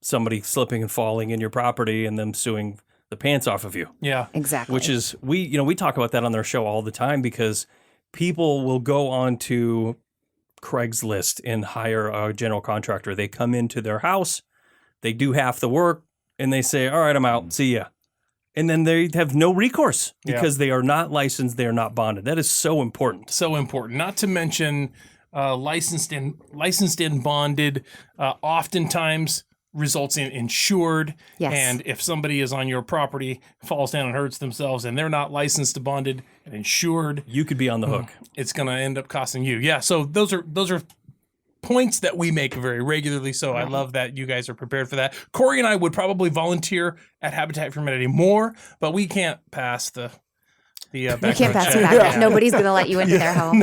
somebody slipping and falling in your property and them suing the pants off of you. Yeah. Exactly. Which is, we talk about that on their show all the time, because people will go on to Craigslist and hire a general contractor. They come into their house, they do half the work, and they say, all right, I'm out, see ya. And then they have no recourse because they are not licensed, they are not bonded. That is so important. So important. Not to mention licensed and bonded oftentimes results in insured. Yes. And if somebody is on your property, falls down and hurts themselves, and they're not licensed, bonded, and insured, You could be on the hook. it's going to end up costing you. Yeah. So those are points that we make very regularly. So I love that you guys are prepared for that. Corey and I would probably volunteer at Habitat for Humanity more, but we can't pass the You background can't pass check. it back. Nobody's going to let you into their home.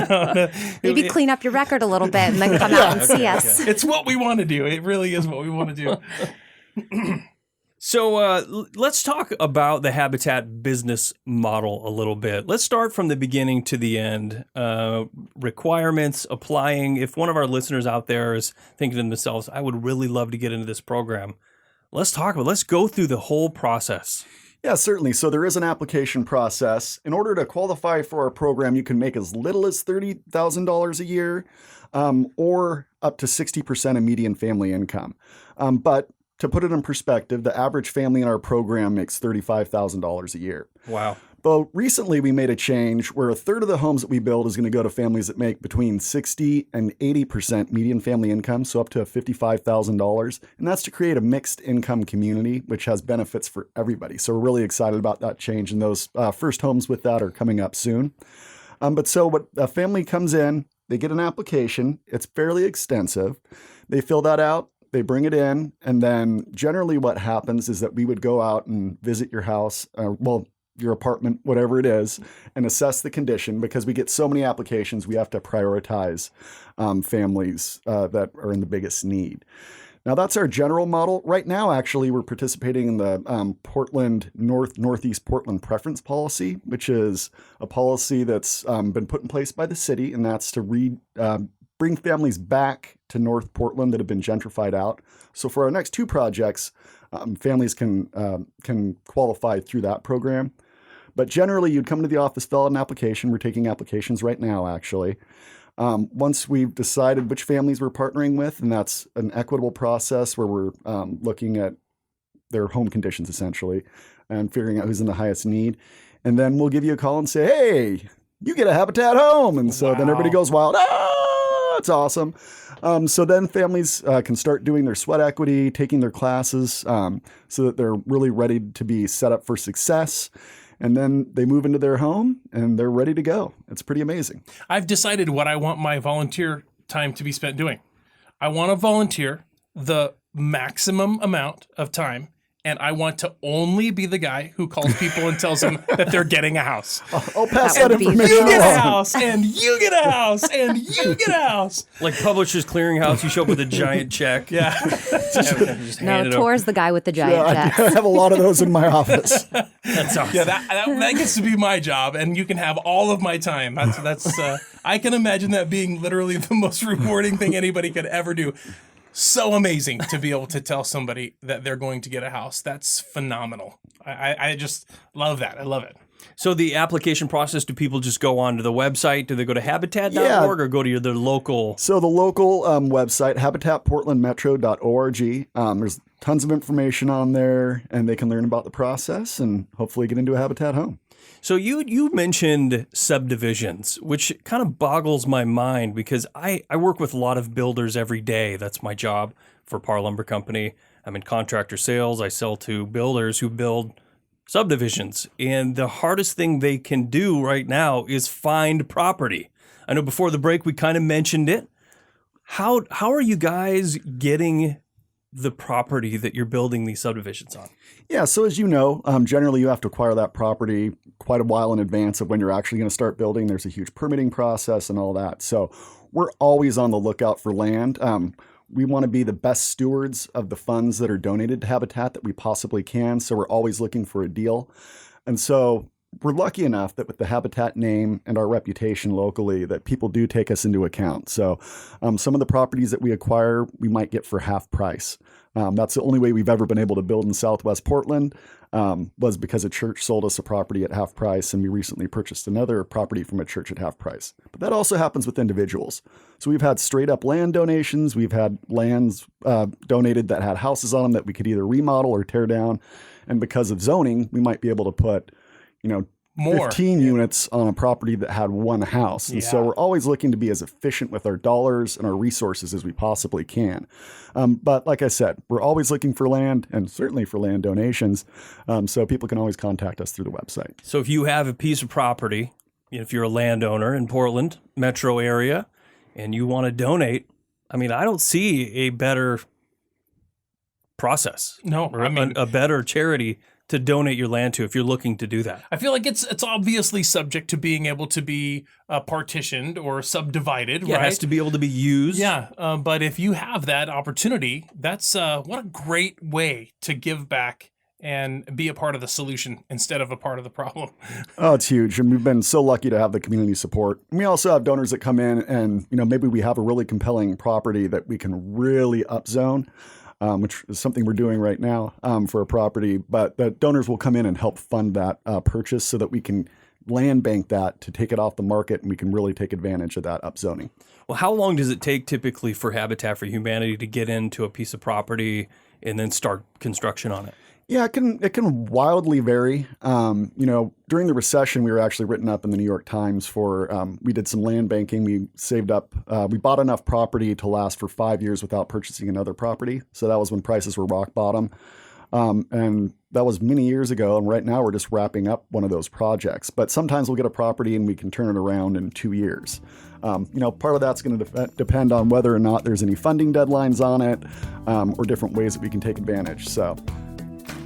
Maybe clean up your record a little bit and then come out and see us. It's what we want to do. It really is what we want to do. So let's talk about the Habitat business model a little bit. Let's start from the beginning to the end. Requirements, applying. If one of our listeners out there is thinking to themselves, I would really love to get into this program, let's go through the whole process. Yeah, certainly. So there is an application process. In order to qualify for our program, you can make as little as $30,000 a year or up to 60% of median family income. But to put it in perspective, the average family in our program makes $35,000 a year. Wow. But recently we made a change where a third of the homes that we build is going to go to families that make between 60 and 80% median family income, so up to $55,000. And that's to create a mixed income community, which has benefits for everybody. So we're really excited about that change. And those first homes with that are coming up soon. But so what a family comes in, they get an application. It's fairly extensive. They fill that out. They bring it in. And then generally what happens is that we would go out and visit your house, your apartment, whatever it is, and assess the condition. Because we get so many applications, we have to prioritize families that are in the biggest need. Now, that's our general model. Right now, actually, we're participating in the Portland Northeast Portland Preference Policy, which is a policy that's been put in place by the city, and that's to bring families back to North Portland that have been gentrified out. So for our next two projects, families can qualify through that program. But generally, you'd come to the office, fill out an application. We're taking applications right now, actually. Once we've decided which families we're partnering with, and that's an equitable process where we're looking at their home conditions, essentially, and figuring out who's in the highest need. And then we'll give you a call and say, hey, you get a Habitat home. And so then everybody goes wild. Oh, that's awesome. So then families can start doing their sweat equity, taking their classes so that they're really ready to be set up for success. And then they move into their home and they're ready to go. It's pretty amazing. I've decided what I want my volunteer time to be spent doing. I want to volunteer the maximum amount of time, and I want to only be the guy who calls people and tells them that they're getting a house. I'll pass That that would be information You get a along. house, and you get a house, and you get a house. Like Publishers Clearinghouse, you show up with a giant check. Yeah. Just No, hand it over. Tor's the guy with the giant I checks. have a lot of those in my office. That's awesome. Yeah, that gets to be my job, and you can have all of my time. That's I can imagine that being literally the most rewarding thing anybody could ever do. So amazing to be able to tell somebody that they're going to get a house. That's phenomenal. I just love that. I love it. So the application process, do people just go onto the website? Do they go to habitat.org or go to the local? So the local website, habitatportlandmetro.org, there's tons of information on there, and they can learn about the process and hopefully get into a Habitat home. So you mentioned subdivisions, which kind of boggles my mind because I work with a lot of builders every day. That's my job for Parr Lumber Company. I'm in contractor sales. I sell to builders who build subdivisions. And the hardest thing they can do right now is find property. I know before the break we kind of mentioned it. How are you guys getting the property that you're building these subdivisions on? Yeah, so as you know, generally you have to acquire that property quite a while in advance of when you're actually going to start building. There's a huge permitting process and all that. So we're always on the lookout for land. We want to be the best stewards of the funds that are donated to Habitat that we possibly can. So we're always looking for a deal. And so we're lucky enough that with the Habitat name and our reputation locally that people do take us into account. So some of the properties that we acquire, we might get for half price. That's the only way we've ever been able to build in Southwest Portland, was because a church sold us a property at half price, and we recently purchased another property from a church at half price. But that also happens with individuals. So we've had straight up land donations. We've had lands donated that had houses on them that we could either remodel or tear down. And because of zoning, we might be able to put, more 15 units on a property that had one house. And so we're always looking to be as efficient with our dollars and our resources as we possibly can. But like I said, we're always looking for land and certainly for land donations. So people can always contact us through the website. So if you have a piece of property, if you're a landowner in Portland metro area and you want to donate, I don't see a better process. No, a better charity to donate your land to if you're looking to do that. I feel like it's obviously subject to being able to be partitioned or subdivided, right? It has to be able to be used. Yeah, but if you have that opportunity, that's what a great way to give back and be a part of the solution instead of a part of the problem. Oh, it's huge. And we've been so lucky to have the community support. And we also have donors that come in and, maybe we have a really compelling property that we can really upzone. Which is something we're doing right now for a property, but the donors will come in and help fund that purchase so that we can land bank that to take it off the market and we can really take advantage of that upzoning. Well, how long does it take typically for Habitat for Humanity to get into a piece of property and then start construction on it? Yeah, it can wildly vary. During the recession, we were actually written up in the New York Times for, we did some land banking. We saved up, we bought enough property to last for 5 years without purchasing another property. So that was when prices were rock bottom. And that was many years ago. And right now we're just wrapping up one of those projects. But sometimes we'll get a property and we can turn it around in 2 years. Part of that's going to depend on whether or not there's any funding deadlines on it, or different ways that we can take advantage. So.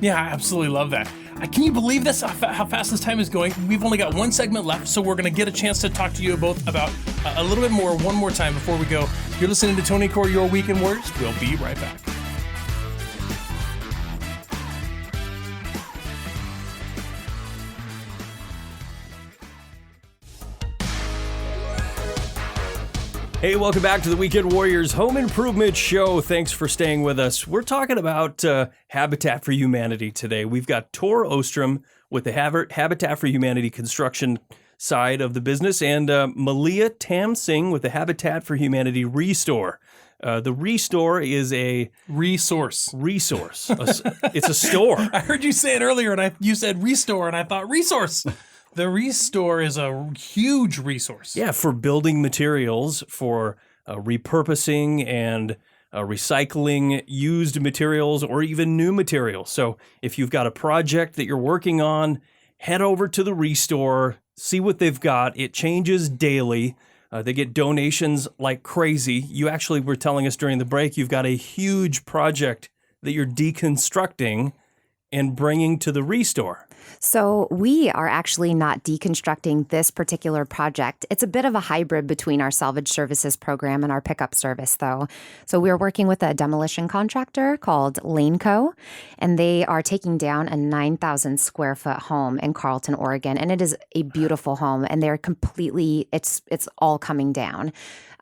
Yeah, I absolutely love that. Can you believe this, how fast this time is going? We've only got one segment left, so we're going to get a chance to talk to you both about a little bit more one more time before we go. You're listening to Tony and Corey, Your Weekend Warriors. We'll be right back. Hey, welcome back to the Weekend Warriors Home Improvement Show. Thanks for staying with us. We're talking about Habitat for Humanity today. We've got Tor Ostrom with the Habitat for Humanity construction side of the business and Malia Tam Singh with the Habitat for Humanity ReStore. The ReStore is a resource. It's a store. I heard you say it earlier, and you said ReStore, and I thought resource. The ReStore is a huge resource. Yeah, for building materials, for repurposing and recycling used materials or even new materials. So if you've got a project that you're working on, head over to the ReStore, see what they've got. It changes daily. They get donations like crazy. You actually were telling us during the break you've got a huge project that you're deconstructing and bringing to the ReStore. So we are actually not deconstructing this particular project. It's a bit of a hybrid between our salvage services program and our pickup service, though. So we're working with a demolition contractor called Laneco, and they are taking down a 9,000 square foot home in Carlton, Oregon. And it is a beautiful home, and they're completely, it's all coming down.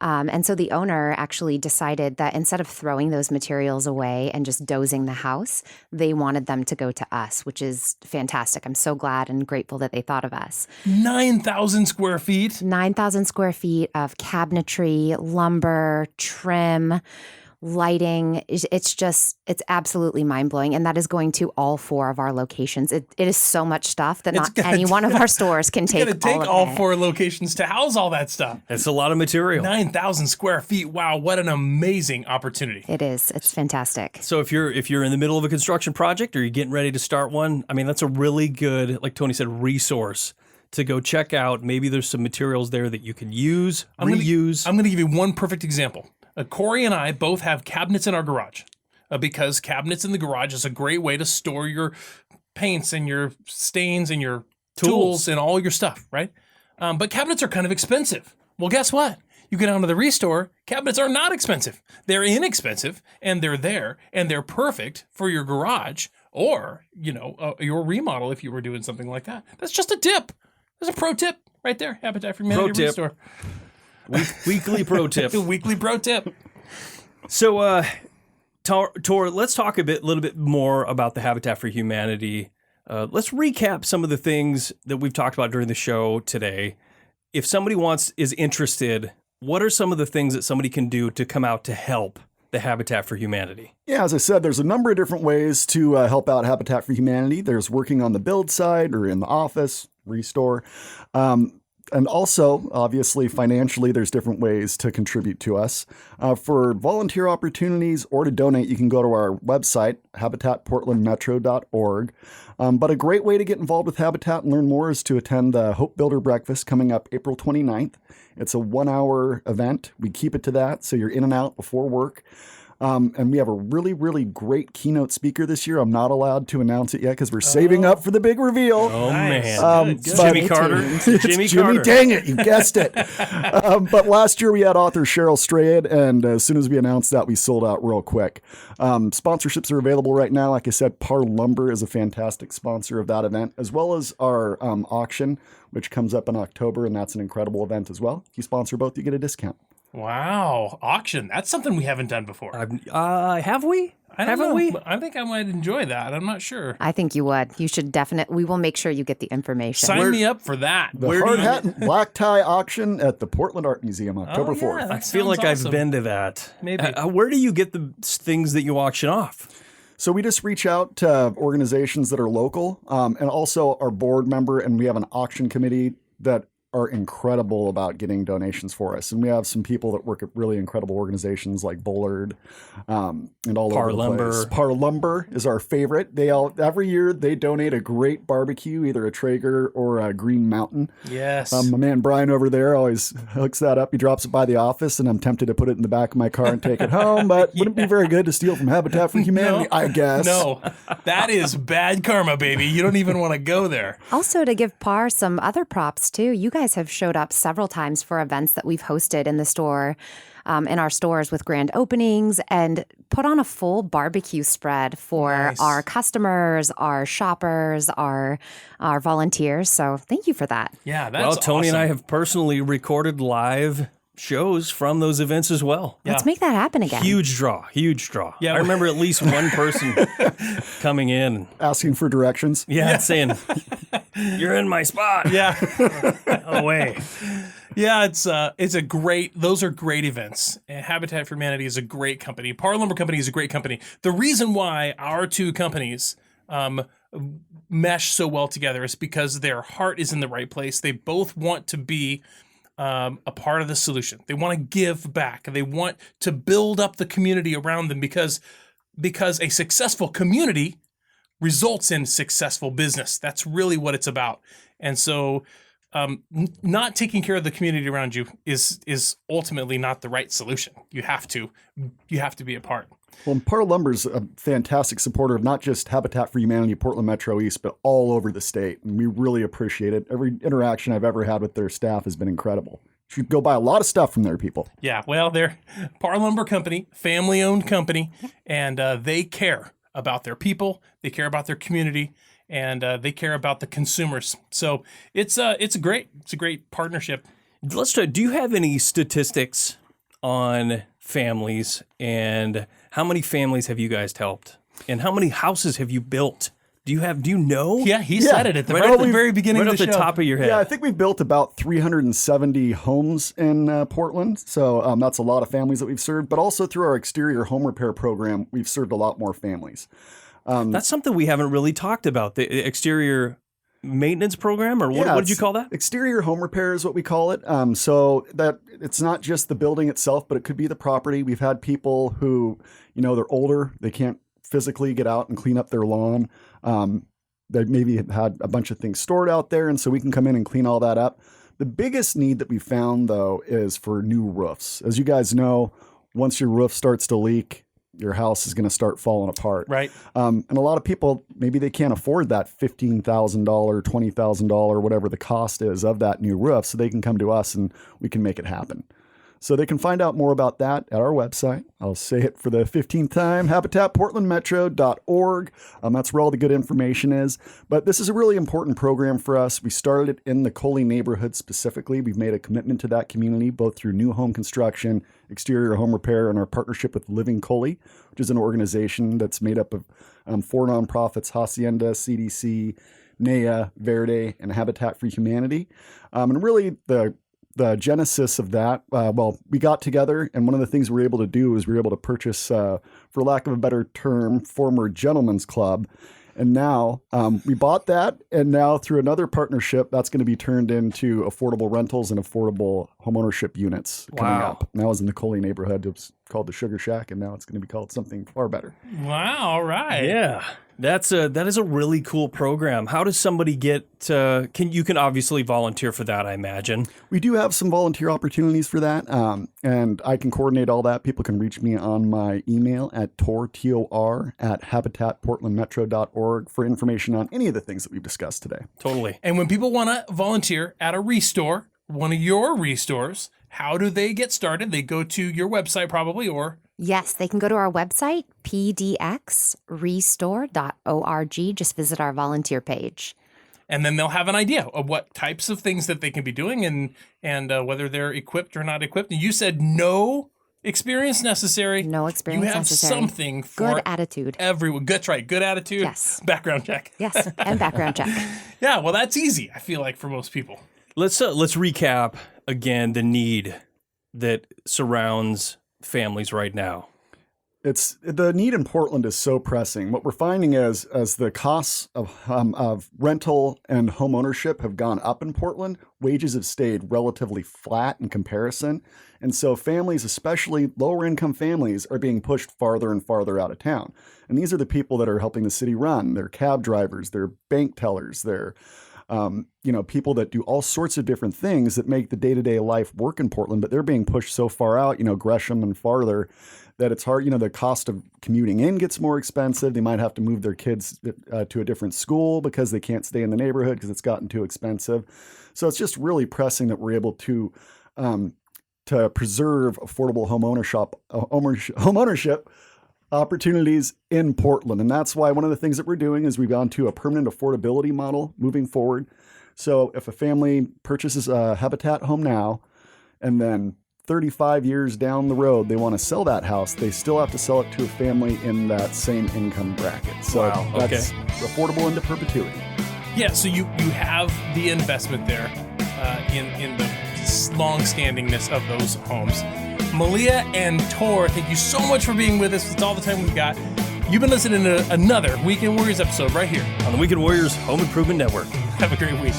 And so the owner actually decided that instead of throwing those materials away and just dozing the house, they wanted them to go to us, which is fantastic. fantastic. I'm so glad and grateful that they thought of us. 9,000 square feet. 9,000 square feet of cabinetry, lumber, trim, lighting. It's absolutely mind-blowing. And that is going to all 4 of our locations. It is so much stuff that not any one of our stores can take all of it. Take all 4 locations to house all that stuff. It's a lot of material. 9,000 square feet. Wow, what an amazing opportunity. It is. It's fantastic. So if you're in the middle of a construction project or you're getting ready to start one, I mean, that's a really good, like Tony said, resource to go check out. Maybe there's some materials there that you can use, reuse. I'm going to give you one perfect example. Corey and I both have cabinets in our garage because cabinets in the garage is a great way to store your paints and your stains and your tools and all your stuff, right? But cabinets are kind of expensive. Well, guess what? You get onto the ReStore, cabinets are not expensive. They're inexpensive, and they're there, and they're perfect for your garage or, your remodel if you were doing something like that. That's just a tip. There's a pro tip right there. Habitat for Humanity ReStore. Weekly pro tip. Weekly pro tip. So, Tor, let's talk little bit more about the Habitat for Humanity. Let's recap some of the things that we've talked about during the show today. If somebody is interested, what are some of the things that somebody can do to come out to help the Habitat for Humanity? Yeah, as I said, there's a number of different ways to help out Habitat for Humanity. There's working on the build side or in the office, ReStore. And also, obviously, financially, there's different ways to contribute to us. For volunteer opportunities or to donate, you can go to our website, habitatportlandmetro.org. But a great way to get involved with Habitat and learn more is to attend the Hope Builder Breakfast coming up April 29th. It's a 1-hour event. We keep it to that, so you're in and out before work. And we have a really, really great keynote speaker this year. I'm not allowed to announce it yet because we're saving up for the big reveal. Oh, Nice. man. Good. Jimmy Carter. Jimmy, dang it, you guessed it. But last year we had author Cheryl Strayed, and as soon as we announced that, we sold out real quick. Sponsorships are available right now. Like I said, Parr Lumber is a fantastic sponsor of that event, as well as our auction, which comes up in October, and that's an incredible event as well. If you sponsor both, you get a discount. Wow. Auction. That's something we haven't done before. Have we? Haven't we? I think I might enjoy that. I'm not sure. I think you would. You should definitely. We will make sure you get the information. Sign me up for that. The hard hat and black tie auction at the Portland Art Museum, October 4th. that I feel like sounds awesome. I've been to that. Maybe. Where do you get the things that you auction off? So we just reach out to organizations that are local, and also our board member, and we have an auction committee that are incredible about getting donations for us. And we have some people that work at really incredible organizations like Bullard and all Parr over the Lumber. place. Parr Lumber is our favorite. Every year they donate a great barbecue, either a Traeger or a Green Mountain. Yes. My man Brian over there always hooks that up. He drops it by the office, and I'm tempted to put it in the back of my car and take it home, but wouldn't it be very good to steal from Habitat for Humanity, I guess. No, that is bad karma, baby. You don't even want to go there. Also, to give Parr some other props too, you guys have showed up several times for events that we've hosted in the store, in our stores with grand openings, and put on a full barbecue spread for Nice. our customers, our shoppers, our volunteers. So thank you for that. Yeah, that's Well, Tony and I awesome. have personally recorded live shows from those events as well. Let's make that happen again. Huge draw. Yeah. I remember at least one person coming in, Asking for directions. saying, "You're in my spot." Yeah. No way. Yeah, it's a great. Those are great events. And Habitat for Humanity is a great company. Parr Lumber Company is a great company. The reason why our two companies mesh so well together is because their heart is in the right place. They both want to be a part of the solution. They want to give back. They want to build up the community around them because a successful community results in successful business. That's really what it's about. And so not taking care of the community around you is ultimately not the right solution. You have to be a part. Well, Parr Lumber's a fantastic supporter of not just Habitat for Humanity Portland Metro East, but all over the state. And we really appreciate it. Every interaction I've ever had with their staff has been incredible. You should go buy a lot of stuff from their people. Yeah, well, they're Parr Lumber Company, family-owned company, and they care about their people. They care about their community, and they care about the consumers. So it's a great partnership. Let's try. Do you have any statistics on families, and how many families have you guys helped, and how many houses have you built Do you know? Yeah, he said it at the, Right right at the off- very beginning right of the off the show. top of your head. Yeah, I think we've built about 370 homes in Portland. So that's a lot of families that we've served. But also through our exterior home repair program, we've served a lot more families. That's something we haven't really talked about. The exterior maintenance program, or what did you call that? Exterior home repair is what we call it. So that it's not just the building itself, but it could be the property. We've had people who, they're older, they can't physically get out and clean up their lawn. They maybe have had a bunch of things stored out there, and so we can come in and clean all that up. The biggest need that we found, though, is for new roofs. As you guys know, once your roof starts to leak, your house is going to start falling apart. Right. And a lot of people, maybe they can't afford that $15,000, $20,000, whatever the cost is of that new roof, so they can come to us and we can make it happen. So they can find out more about that at our website. I'll say it for the 15th time, habitatportlandmetro.org. That's where all the good information is. But this is a really important program for us. We started it in the Coley neighborhood specifically. We've made a commitment to that community, both through new home construction, exterior home repair, and our partnership with Living Coley, which is an organization that's made up of 4 nonprofits, Hacienda, CDC, NEA, Verde, and Habitat for Humanity. And really the genesis of that, we got together, and one of the things we were able to do is we were able to purchase, for lack of a better term, former gentleman's club. And now we bought that, and now through another partnership, that's going to be turned into affordable rentals and affordable homeownership units coming Wow. up. And that was in the Coley neighborhood. It was called the Sugar Shack, and now it's going to be called something far better. Wow, all right. Yeah, that is a really cool program. How does somebody get? You can obviously volunteer for that, I imagine. We do have some volunteer opportunities for that, and I can coordinate all that. People can reach me on my email at tor, at habitatportlandmetro.org for information on any of the things that we've discussed today. Totally. And when people want to volunteer at a ReStore, one of your ReStores, how do they get started? They go to your website probably, or? Yes, they can go to our website, pdxrestore.org. Just visit our volunteer page. And then they'll have an idea of what types of things that they can be doing and whether they're equipped or not equipped. And you said no experience necessary. No experience You have necessary. something for Good attitude. everyone. That's right. Good attitude. Yes. Background check. Yes, and background check. Yeah, well, that's easy, I feel like, for most people. Let's recap again the need that surrounds families right now. It's the need in Portland is so pressing. What we're finding is as the costs of rental and home ownership have gone up in Portland, wages have stayed relatively flat in comparison. And so families, especially lower income families, are being pushed farther and farther out of town. And these are the people that are helping the city run. They're cab drivers, they're bank tellers, they're people that do all sorts of different things that make the day-to-day life work in Portland, but they're being pushed so far out, Gresham and farther, that it's hard. The cost of commuting in gets more expensive. They might have to move their kids to a different school because they can't stay in the neighborhood because it's gotten too expensive. So it's just really pressing that we're able to preserve affordable home ownership opportunities in Portland. And that's why one of the things that we're doing is we've gone to a permanent affordability model moving forward. So if a family purchases a Habitat home now, and then 35 years down the road, they want to sell that house, they still have to sell it to a family in that same income bracket. So Wow, that's affordable into perpetuity. Yeah, so you have the investment there in the long-standingness of those homes. Malia and Tor, thank you so much for being with us. That's all the time we've got. You've been listening to another Weekend Warriors episode right here On the Weekend Warriors Home Improvement Network. Have a great week.